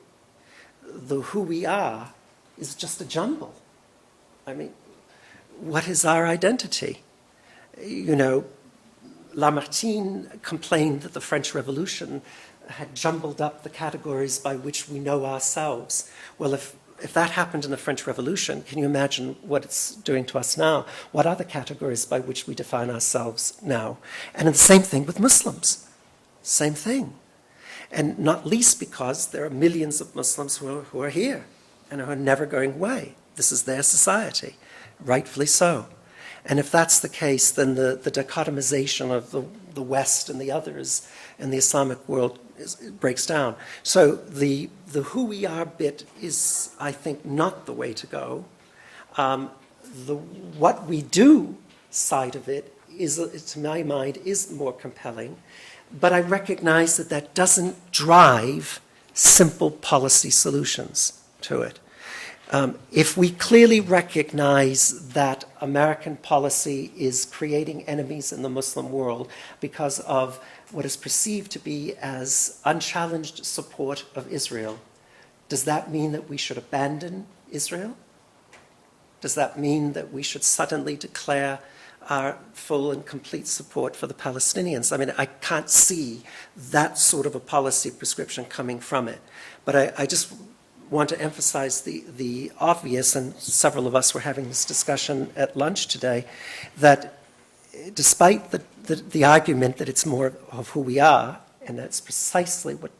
The who we are is just a jumble. I mean, what is our identity? You know, Lamartine complained that the French Revolution had jumbled up the categories by which we know ourselves. Well, if that happened in the French Revolution, can you imagine what it's doing to us now? What are the categories by which we define ourselves now? And the same thing with Muslims. Same thing. And not least because there are millions of Muslims who are here and who are never going away. This is their society, rightfully so. And if that's the case, then the dichotomization of the West and the others and the Islamic world breaks down. So the who we are bit is, I think, not the way to go. The what we do side of it is, to my mind, is more compelling. But I recognize that that doesn't drive simple policy solutions to it. If we clearly recognize that American policy is creating enemies in the Muslim world because of what is perceived to be as unchallenged support of Israel, does that mean that we should abandon Israel? Does that mean that we should suddenly declare our full and complete support for the Palestinians? I mean, I can't see that sort of a policy prescription coming from it. But I just want to emphasize the obvious, and several of us were having this discussion at lunch today, that despite the argument that it's more of who we are, and that's precisely what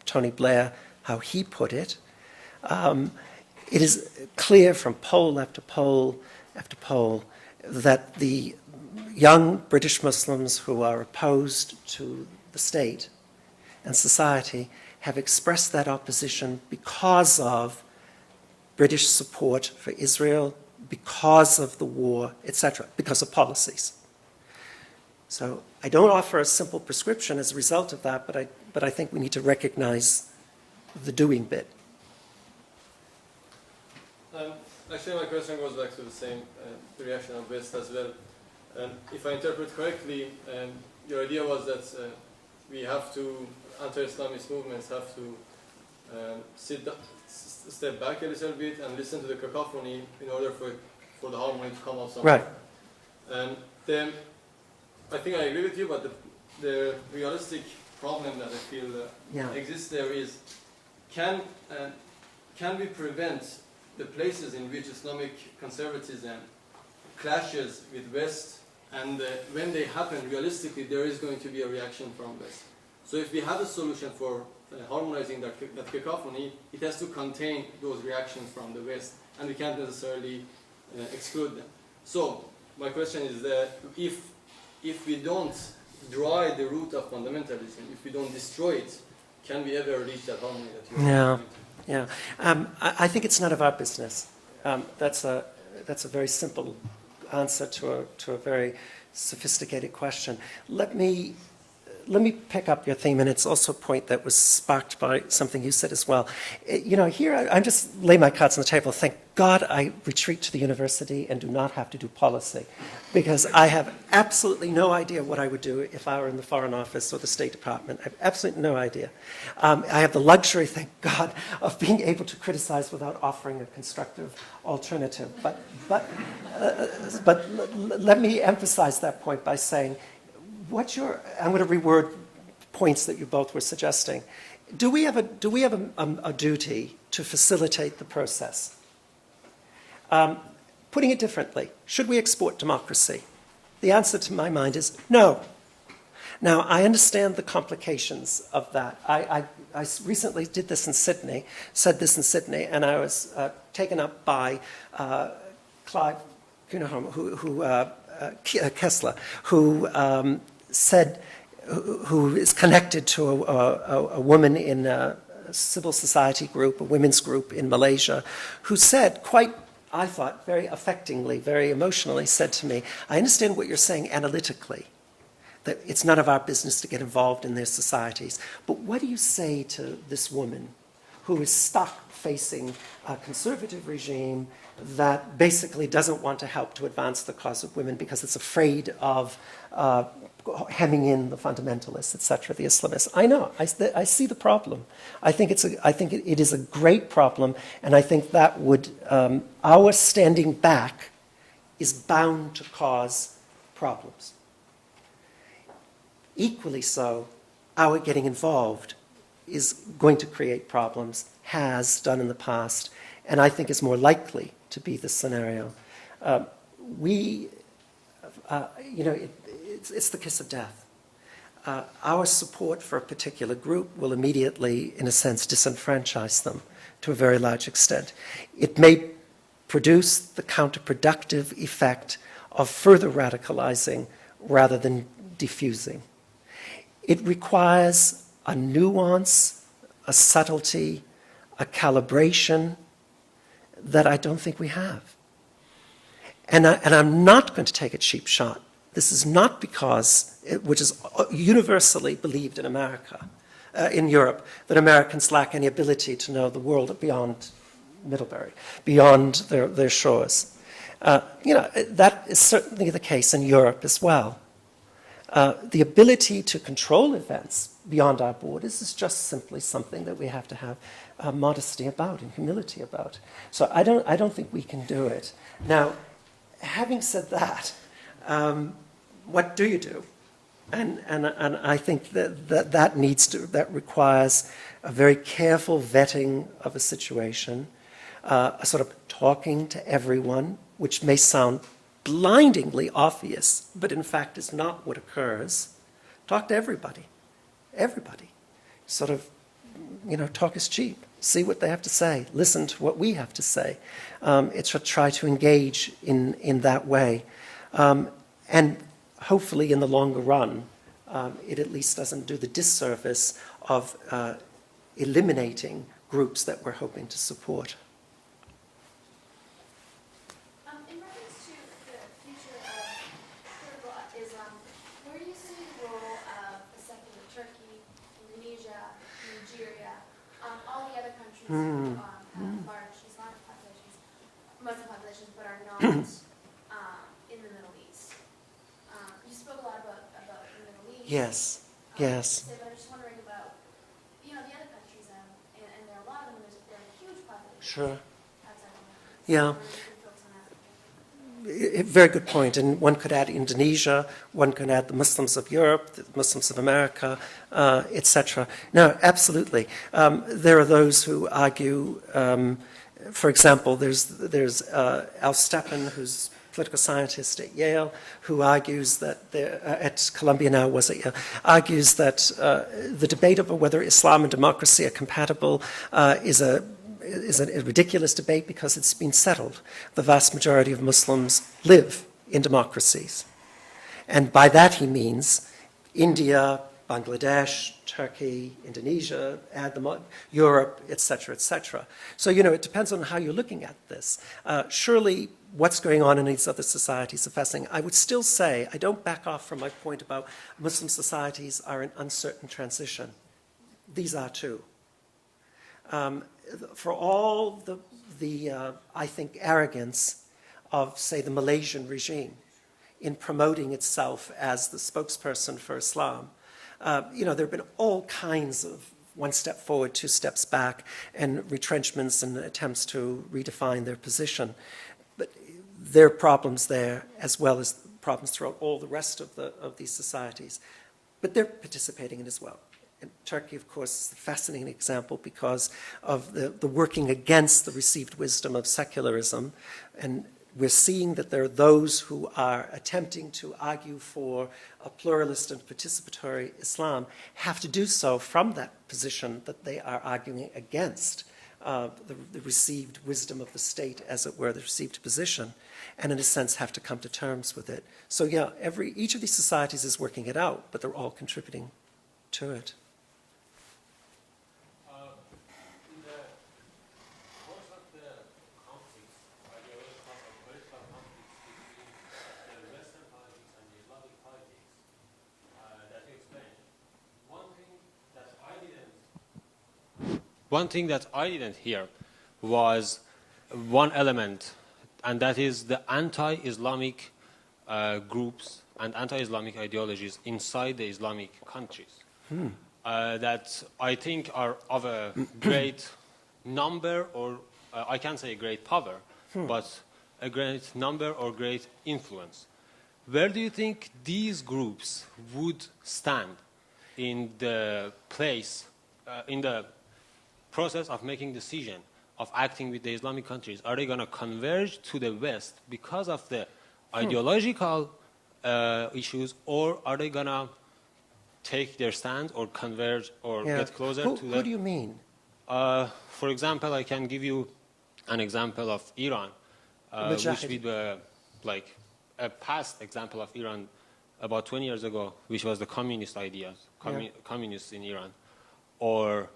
Tony Blair, how he put it, it is clear from poll after poll after poll that the young British Muslims who are opposed to the state and society have expressed that opposition because of British support for Israel, because of the war, etc., because of policies. So I don't offer a simple prescription as a result of that, but I think we need to recognize the doing bit. Actually, my question goes back to the same reaction of West as well. If I interpret correctly, your idea was that we have to, anti-Islamist movements have to step back a little bit and listen to the cacophony in order for the harmony to come out somewhere. Right. And then I think I agree with you, but the realistic problem that I feel exists there is, can we prevent the places in which Islamic conservatism clashes with West, and when they happen, realistically, there is going to be a reaction from West. So if we have a solution for harmonizing that cacophony, it has to contain those reactions from the West, and we can't necessarily exclude them. So my question is that if we don't dry the root of fundamentalism, if we don't destroy it, can we ever reach that harmony that you Yeah, yeah. I think it's none of our business. That's a very simple answer to a very sophisticated question. Let me pick up your theme, and it's also a point that was sparked by something you said as well. Here I just lay my cards on the table. Thank God I retreat to the university and do not have to do policy, because I have absolutely no idea what I would do if I were in the Foreign Office or the State Department. I have absolutely no idea. I have the luxury, thank God, of being able to criticize without offering a constructive alternative. But let me emphasize that point by saying, I'm going to reword points that you both were suggesting. Do we have a duty to facilitate the process? Putting it differently, should we export democracy? The answer to my mind is no. Now, I understand the complications of that. I recently did this in Sydney, said this in Sydney, and I was taken up by Clive Kessler, who is connected to a woman in a civil society group, a women's group in Malaysia, who said quite, I thought, very affectingly, very emotionally, said to me, I understand what you're saying analytically, that it's none of our business to get involved in their societies. But what do you say to this woman who is stuck facing a conservative regime that basically doesn't want to help to advance the cause of women because it's afraid of hemming in the fundamentalists, etc., the Islamists? I know. I see the problem. I think it is a great problem, and I think that would our standing back is bound to cause problems. Equally so, our getting involved is going to create problems, has done in the past, and I think is more likely to be the scenario. It's the kiss of death. Our support for a particular group will immediately, in a sense, disenfranchise them to a very large extent. It may produce the counterproductive effect of further radicalizing rather than diffusing. It requires a nuance, a subtlety, a calibration that I don't think we have. And I'm not going to take a cheap shot. This is not because, which is universally believed in America, in Europe, that Americans lack any ability to know the world beyond Middlebury, beyond their shores. That is certainly the case in Europe as well. The ability to control events beyond our borders is just simply something that we have to have modesty about and humility about. So I don't think we can do it. Now, having said that, what do you do? And I think that requires a very careful vetting of a situation, a sort of talking to everyone, which may sound blindingly obvious, but in fact is not what occurs. Talk to everybody. Everybody. Sort of, talk is cheap. See what they have to say. Listen to what we have to say. It's to try to engage in that way. And hopefully in the longer run, it at least doesn't do the disservice of eliminating groups that we're hoping to support. In reference to the future of political Islam, where do you see the role of a secular Turkey, Indonesia, Nigeria, all the other countries who have large Islamic populations, Muslim populations, but are not in the Middle East? You spoke a lot about the Middle East. Yes. But I'm just wondering about the other countries, and there are a lot of them. There are huge populations Sure. outside of the Middle East. Yeah. very good point. And one could add Indonesia, one could add the Muslims of Europe, the Muslims of America, etc. No, absolutely. There are those who argue, for example, there's Al Steppen, who's political scientist at Yale, who argues that at Columbia now, was it Yale, argues that the debate over whether Islam and democracy are compatible is a ridiculous debate because it's been settled. The vast majority of Muslims live in democracies. And by that he means India, Bangladesh, Turkey, Indonesia, Europe, etc., etc. So, it depends on how you're looking at this. Surely what's going on in these other societies is fascinating. I would still say, I don't back off from my point about Muslim societies are in uncertain transition. These are too. For all the I think, arrogance of, say, the Malaysian regime in promoting itself as the spokesperson for Islam, there have been all kinds of one step forward, two steps back, and retrenchments and attempts to redefine their position. But there are problems there, as well as problems throughout all the rest of these societies. But they're participating in it as well. And Turkey, of course, is a fascinating example because of the working against the received wisdom of secularism. And we're seeing that there are those who are attempting to argue for a pluralist and participatory Islam have to do so from that position that they are arguing against the received wisdom of the state, as it were, the received position, and in a sense have to come to terms with it. So yeah, each of these societies is working it out, but they're all contributing to it. One thing that I didn't hear was one element, and that is the anti-Islamic groups and anti-Islamic ideologies inside the Islamic countries. That I think are of a great number, or I can't say a great power, but a great number or great influence. Where do you think these groups would stand in the place, in the process of making decision, of acting with the Islamic countries? Are they going to converge to the West because of the ideological issues, or are they going to take their stand or converge or get closer to them? Who do you mean? For example, I can give you an example of Iran, which would be like a past example of Iran about 20 years ago, which was the communist ideas, communists in Iran. Or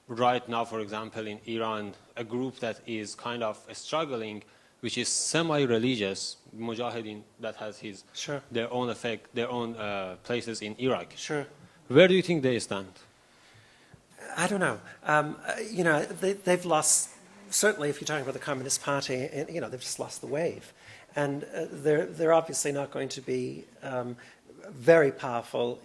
right now, for example, in Iran, a group that is kind of struggling, which is semi-religious, Mujahideen, that has their own effect, their own places in Iraq. Sure. Where do you think they stand? I don't know. They've lost, certainly if you're talking about the Communist Party, they've just lost the wave. And they're obviously not going to be very powerful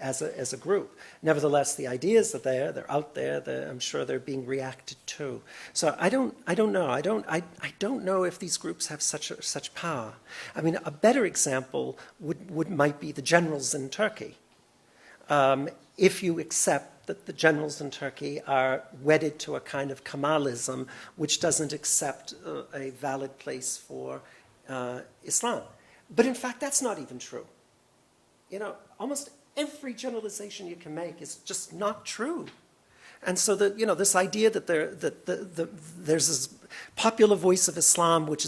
as a group. Nevertheless, the ideas are there. They're out there. I'm sure they're being reacted to. So I don't know. I don't know if these groups have such power. I mean, a better example might be the generals in Turkey. If you accept that the generals in Turkey are wedded to a kind of Kemalism, which doesn't accept a valid place for Islam. But in fact, that's not even true. Almost every generalization you can make is just not true. And so this idea that there's this popular voice of Islam which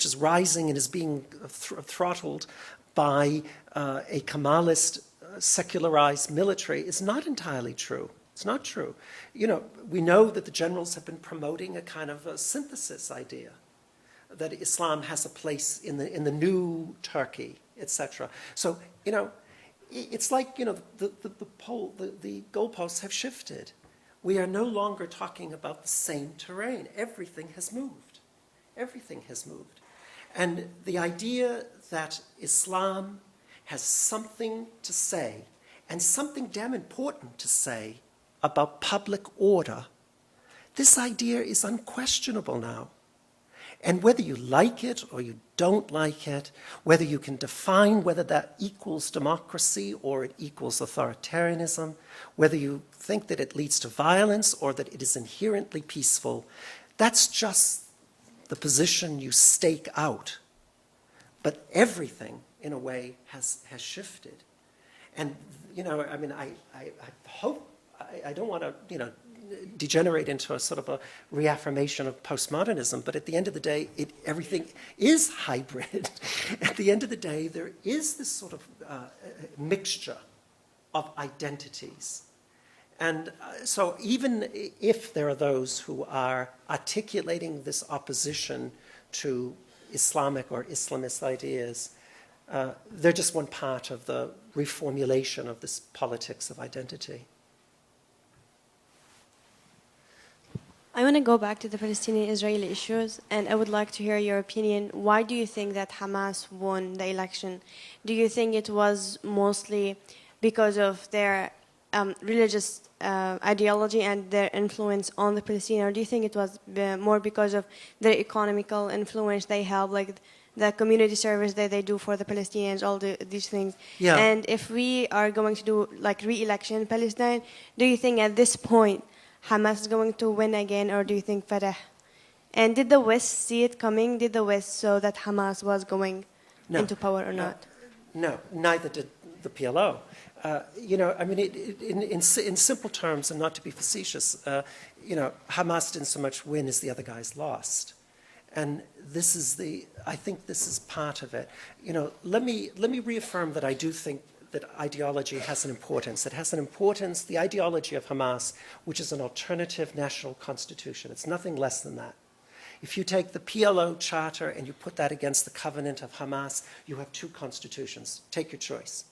is rising and is being throttled by a Kemalist secularized military is not entirely true. It's not true. We know that the generals have been promoting a kind of a synthesis idea, that Islam has a place in the new Turkey, etc. So, it's like, the goalposts have shifted. We are no longer talking about the same terrain. Everything has moved. Everything has moved. And the idea that Islam has something to say, and something damn important to say, about public order, this idea is unquestionable now. And whether you like it or you don't like it, whether you can define whether that equals democracy or it equals authoritarianism, whether you think that it leads to violence or that it is inherently peaceful, that's just the position you stake out. But everything, in a way, has shifted. And, you know, I mean, I hope, I don't want to, you know, degenerate into a sort of a reaffirmation of postmodernism, but at the end of the day, everything is hybrid. At the end of the day, there is this sort of mixture of identities. And so even if there are those who are articulating this opposition to Islamic or Islamist ideas, they're just one part of the reformulation of this politics of identity. I want to go back to the Palestinian-Israeli issues, and I would like to hear your opinion. Why do you think that Hamas won the election? Do you think it was mostly because of their religious ideology and their influence on the Palestinians, or do you think it was more because of their economical influence they have, like the community service that they do for the Palestinians, all these things? Yeah. And if we are going to do like re-election in Palestine, do you think at this point Hamas is going to win again, or do you think Fatah? And did the West see it coming? Did the West saw that Hamas was going into power or not? No, neither did the PLO. You know, I mean, in simple terms, and not to be facetious, you know, Hamas didn't so much win as the other guys lost. And this is I think this is part of it. You know, let me reaffirm that I do think that ideology has an importance. It has an importance, the ideology of Hamas, which is an alternative national constitution. It's nothing less than that. If you take the PLO charter and you put that against the covenant of Hamas, you have two constitutions. Take your choice.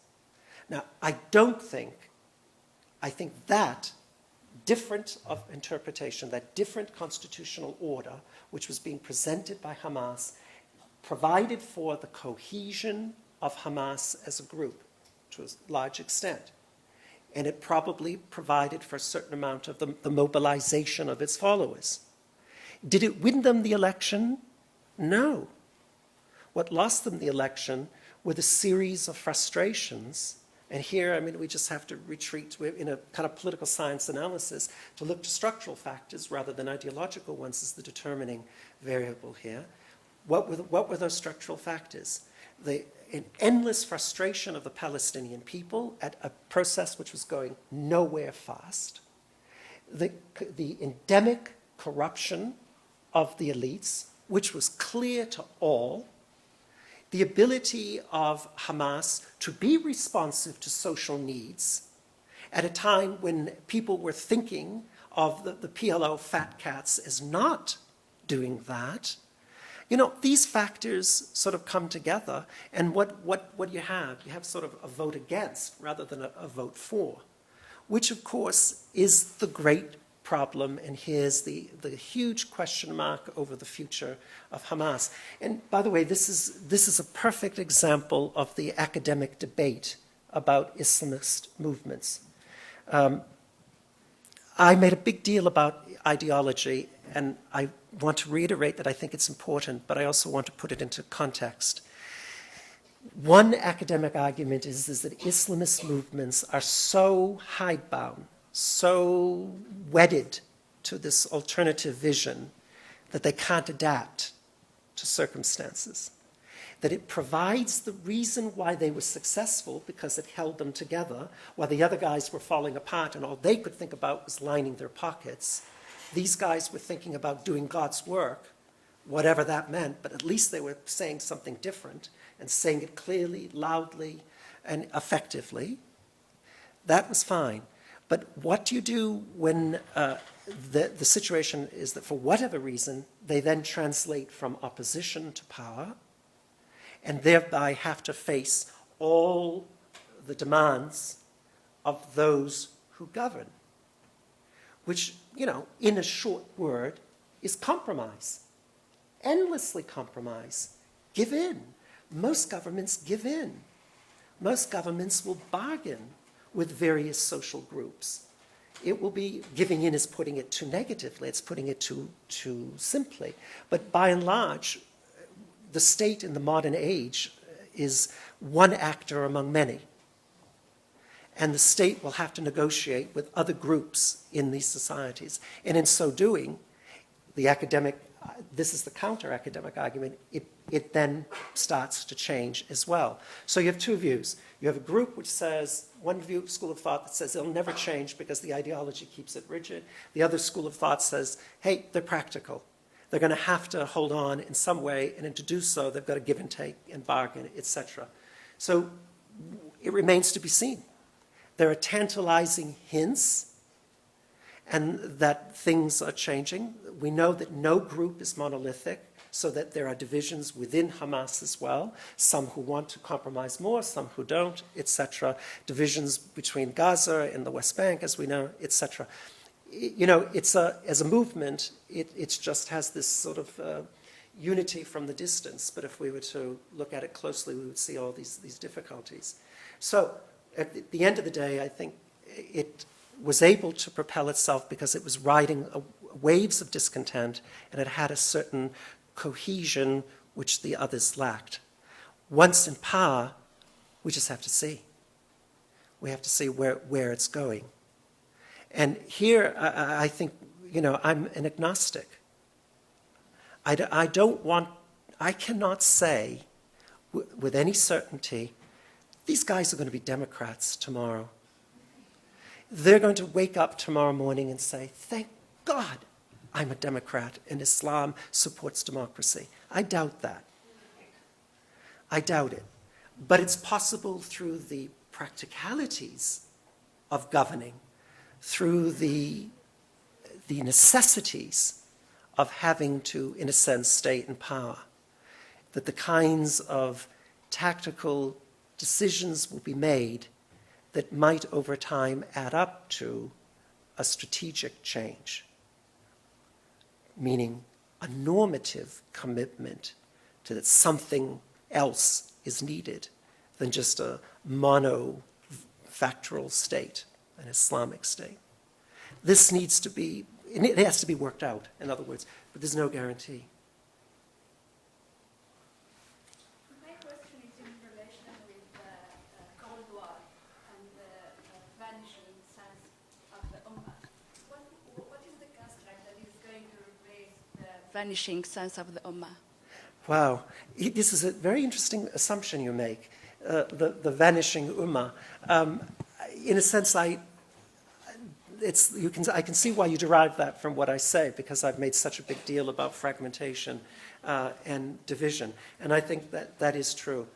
Now, I think that different of interpretation, that different constitutional order, which was being presented by Hamas, provided for the cohesion of Hamas as a group to a large extent. And it probably provided for a certain amount of the mobilization of its followers. Did it win them the election? No. What lost them the election were the series of frustrations. And here, I mean, we just have to retreat in a kind of political science analysis to look to structural factors rather than ideological ones as the determining variable here. What were those structural factors? An endless frustration of the Palestinian people at a process which was going nowhere fast. The endemic corruption of the elites, which was clear to all. The ability of Hamas to be responsive to social needs at a time when people were thinking of the PLO fat cats as not doing that. You know, these factors sort of come together, and what you have sort of a vote against rather than a vote for, which of course is the great problem, and here's the huge question mark over the future of Hamas. And by the way, this is a perfect example of the academic debate about Islamist movements. I made a big deal about ideology, and I want to reiterate that I think it's important, but I also want to put it into context. One academic argument is that Islamist movements are so hidebound, so wedded to this alternative vision that they can't adapt to circumstances. That it provides the reason why they were successful because it held them together, while the other guys were falling apart and all they could think about was lining their pockets. These guys were thinking about doing God's work, whatever that meant, but at least they were saying something different and saying it clearly, loudly, and effectively. That was fine. But what do you do when the situation is that for whatever reason, they then translate from opposition to power and thereby have to face all the demands of those who govern, which, you know, in a short word, is compromise. Endlessly compromise. Give in. Most governments give in. Most governments will bargain with various social groups. it will be, giving in is putting it too negatively, it's putting it too simply. But by and large, the state in the modern age is one actor among many. And the state will have to negotiate with other groups in these societies. And in so doing, the academic, this is the counter-academic argument, it then starts to change as well. So you have two views. You have a group which says, one view, school of thought that says it'll never change because the ideology keeps it rigid. The other school of thought says, hey, they're practical. They're going to have to hold on in some way, and to do so, they've got to give and take and bargain, etc. So it remains to be seen. There are tantalizing hints and that things are changing. We know that no group is monolithic, so that there are divisions within Hamas as well, some who want to compromise more, some who don't, etc. Divisions between Gaza and the West Bank, as we know, etc. You know, as a movement, it just has this sort of unity from the distance, but if we were to look at it closely, we would see all these difficulties. So at the end of the day, I think it was able to propel itself because it was riding waves of discontent, and it had a certain cohesion which the others lacked. Once in power, we just have to see. We have to see where it's going. And here, I think, you know, I'm an agnostic. I cannot say with any certainty, these guys are going to be Democrats tomorrow. They're going to wake up tomorrow morning and say, thank God I'm a Democrat and Islam supports democracy. I doubt that. I doubt it. But it's possible through the practicalities of governing, through the necessities of having to, in a sense, stay in power, that the kinds of tactical decisions will be made that might over time add up to a strategic change, meaning a normative commitment to that something else is needed than just a monofactorial state, an Islamic state. This needs to be, it has to be worked out, in other words, but there's no guarantee. My question is in relation with the Cold War and the vanishing sense of the Ummah. What is the construct that is going to replace the vanishing sense of the Ummah? Wow, this is a very interesting assumption you make, the vanishing Ummah. In a sense, I can see why you derive that from what I say, because I've made such a big deal about fragmentation and division, and I think that is true.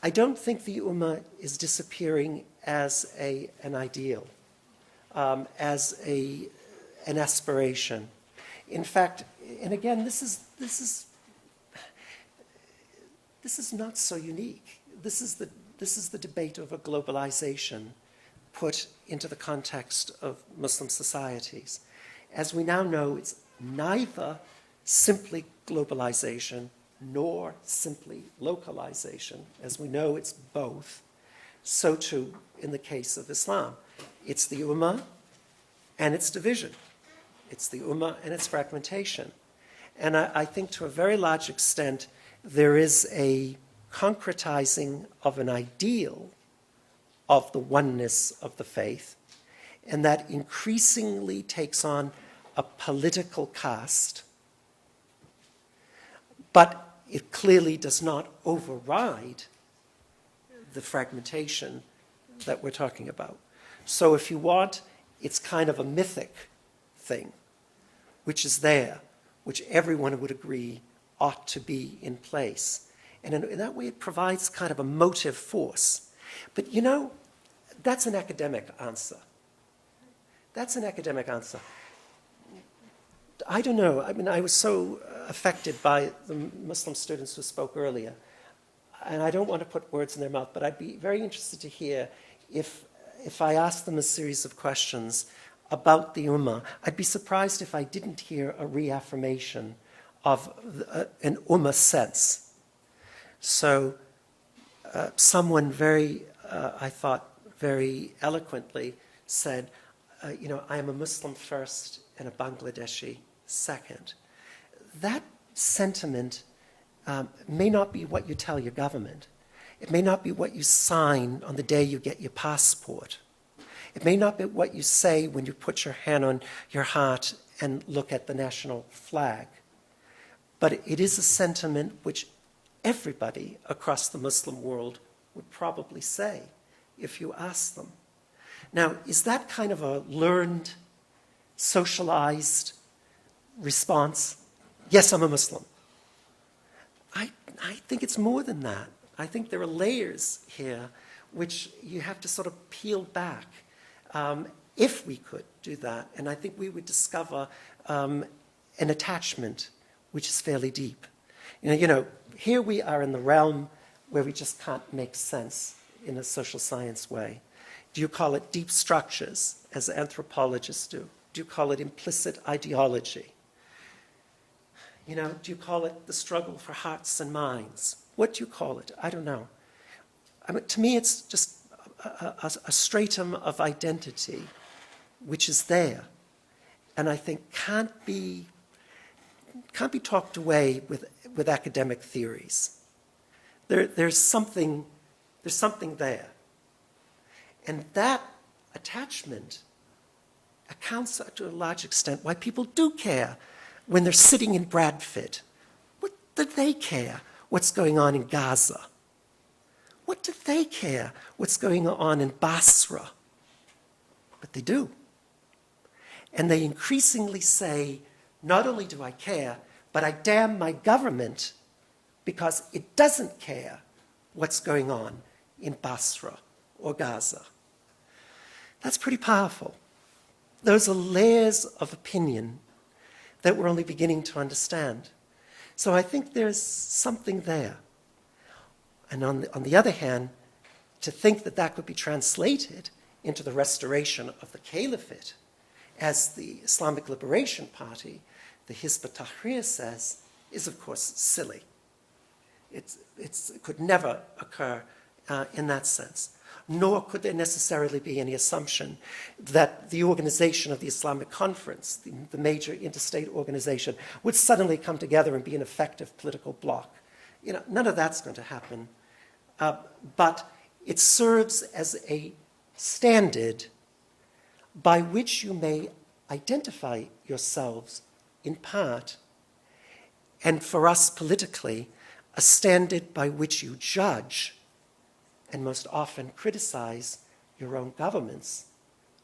I don't think the Ummah is disappearing as an ideal, as an aspiration. In fact, and again, this is not so unique. This is the debate over globalization put into the context of Muslim societies. As we now know, it's neither simply globalization nor simply localization. As we know, it's both. So too in the case of Islam. It's the Ummah and its division. It's the Ummah and its fragmentation. And I think to a very large extent, there is a concretizing of an ideal of the oneness of the faith, and that increasingly takes on a political cast, but it clearly does not override the fragmentation that we're talking about. So if you want, it's kind of a mythic thing, which is there, which everyone would agree ought to be in place. And in that way, it provides kind of a motive force. But you know, that's an academic answer. That's an academic answer. I don't know. I mean, I was so affected by the Muslim students who spoke earlier. And I don't want to put words in their mouth, but I'd be very interested to hear if I asked them a series of questions about the Ummah. I'd be surprised if I didn't hear a reaffirmation of an Ummah sense. So someone I thought very eloquently said, I am a Muslim first and a Bangladeshi second. That sentiment may not be what you tell your government. It may not be what you sign on the day you get your passport. It may not be what you say when you put your hand on your heart and look at the national flag. But it is a sentiment which everybody across the Muslim world would probably say if you ask them. Now, is that kind of a learned, socialized response? Yes, I'm a Muslim. I think it's more than that. I think there are layers here which you have to sort of peel back. If we could do that, and I think we would discover an attachment which is fairly deep. Here we are in the realm where we just can't make sense in a social science way. Do you call it deep structures, as anthropologists do? Do you call it implicit ideology? Do you call it the struggle for hearts and minds? What do you call it? I don't know. To me, it's just a stratum of identity which is there, and I think can't be talked away with academic theories. There's something there, and that attachment accounts to a large extent why people do care when they're sitting in Bradford. What do they care what's going on in Gaza? What do they care what's going on in Basra? But they do. And they increasingly say, not only do I care, but I damn my government because it doesn't care what's going on in Basra or Gaza. That's pretty powerful. Those are layers of opinion that we're only beginning to understand. So I think there's something there. And on the other hand, to think that that could be translated into the restoration of the caliphate, as the Islamic Liberation Party, the Hizb ut-Tahrir says, is of course silly. It could never occur in that sense. Nor could there necessarily be any assumption that the organization of the Islamic Conference, the major interstate organization, would suddenly come together and be an effective political bloc. None of that's going to happen. But it serves as a standard by which you may identify yourselves in part, and for us politically, a standard by which you judge and most often criticize your own governments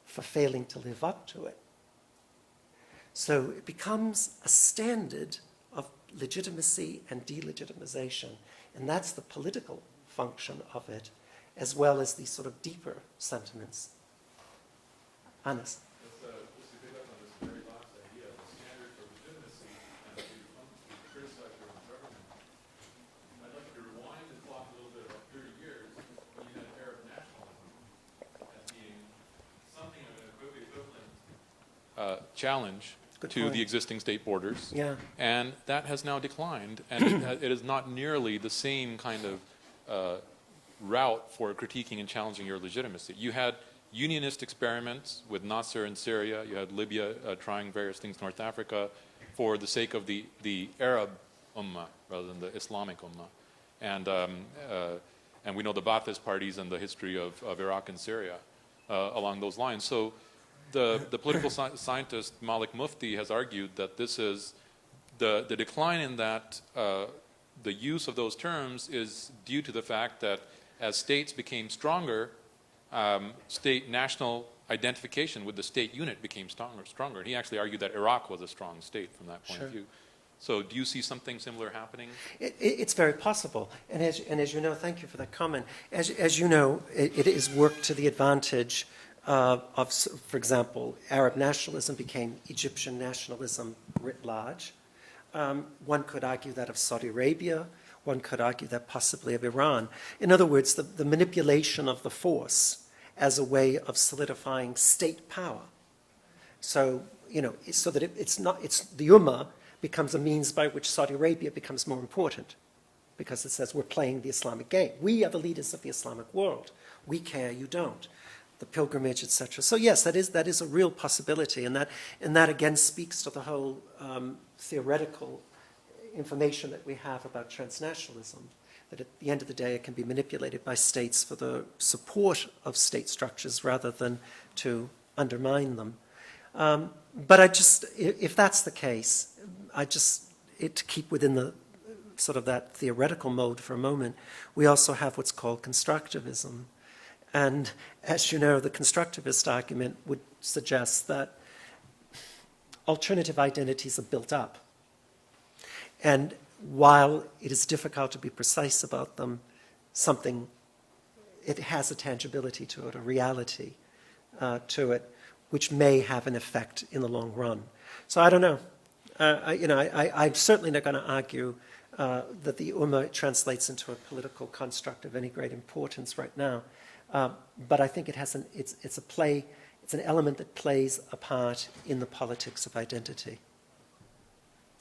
for failing to live up to it. So it becomes a standard of legitimacy and delegitimization, and that's the political function of it, as well as these sort of deeper sentiments. Anas? Just to pick up on this very last idea, the standard for legitimacy and to criticize your own government. I'd like to rewind the clock a little bit, about 30 years, when you had Arab nationalism as being something of an equivalent challenge to the existing state borders. Yeah. And that has now declined, and it is not nearly the same kind of route for critiquing and challenging your legitimacy. You had unionist experiments with Nasser in Syria. You had Libya trying various things, North Africa, for the sake of the Arab ummah rather than the Islamic ummah. And we know the Ba'athist parties and the history of Iraq and Syria along those lines. So the political scientist Malik Mufti has argued that this is the decline in that the use of those terms is due to the fact that as states became stronger, state national identification with the state unit became stronger. And he actually argued that Iraq was a strong state from that point of view. So do you see something similar happening? It's very possible. And as you know, thank you for that comment. As you know, it is worked to the advantage of, for example, Arab nationalism became Egyptian nationalism writ large. One could argue that of Saudi Arabia. One could argue that possibly of Iran. In other words, the manipulation of the force as a way of solidifying state power. So, so that it's the Ummah becomes a means by which Saudi Arabia becomes more important, because it says we're playing the Islamic game. We are the leaders of the Islamic world. We care, you don't. the pilgrimage, etc. So yes, that is a real possibility, and that again speaks to the whole theoretical information that we have about transnationalism, that at the end of the day it can be manipulated by states for the support of state structures rather than to undermine them. But if that's the case, to keep within the sort of that theoretical mode for a moment, we also have what's called constructivism. And as you know, the constructivist argument would suggest that alternative identities are built up. And while it is difficult to be precise about them, it has a tangibility to it, a reality to it, which may have an effect in the long run. So I don't know. I'm certainly not going to argue that the Ummah translates into a political construct of any great importance right now. But I think it's an element that plays a part in the politics of identity.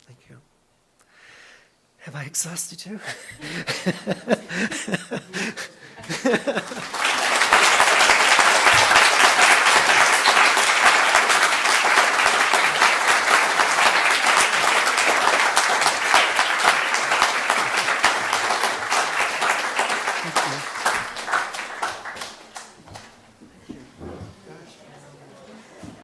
Thank you. Have I exhausted you?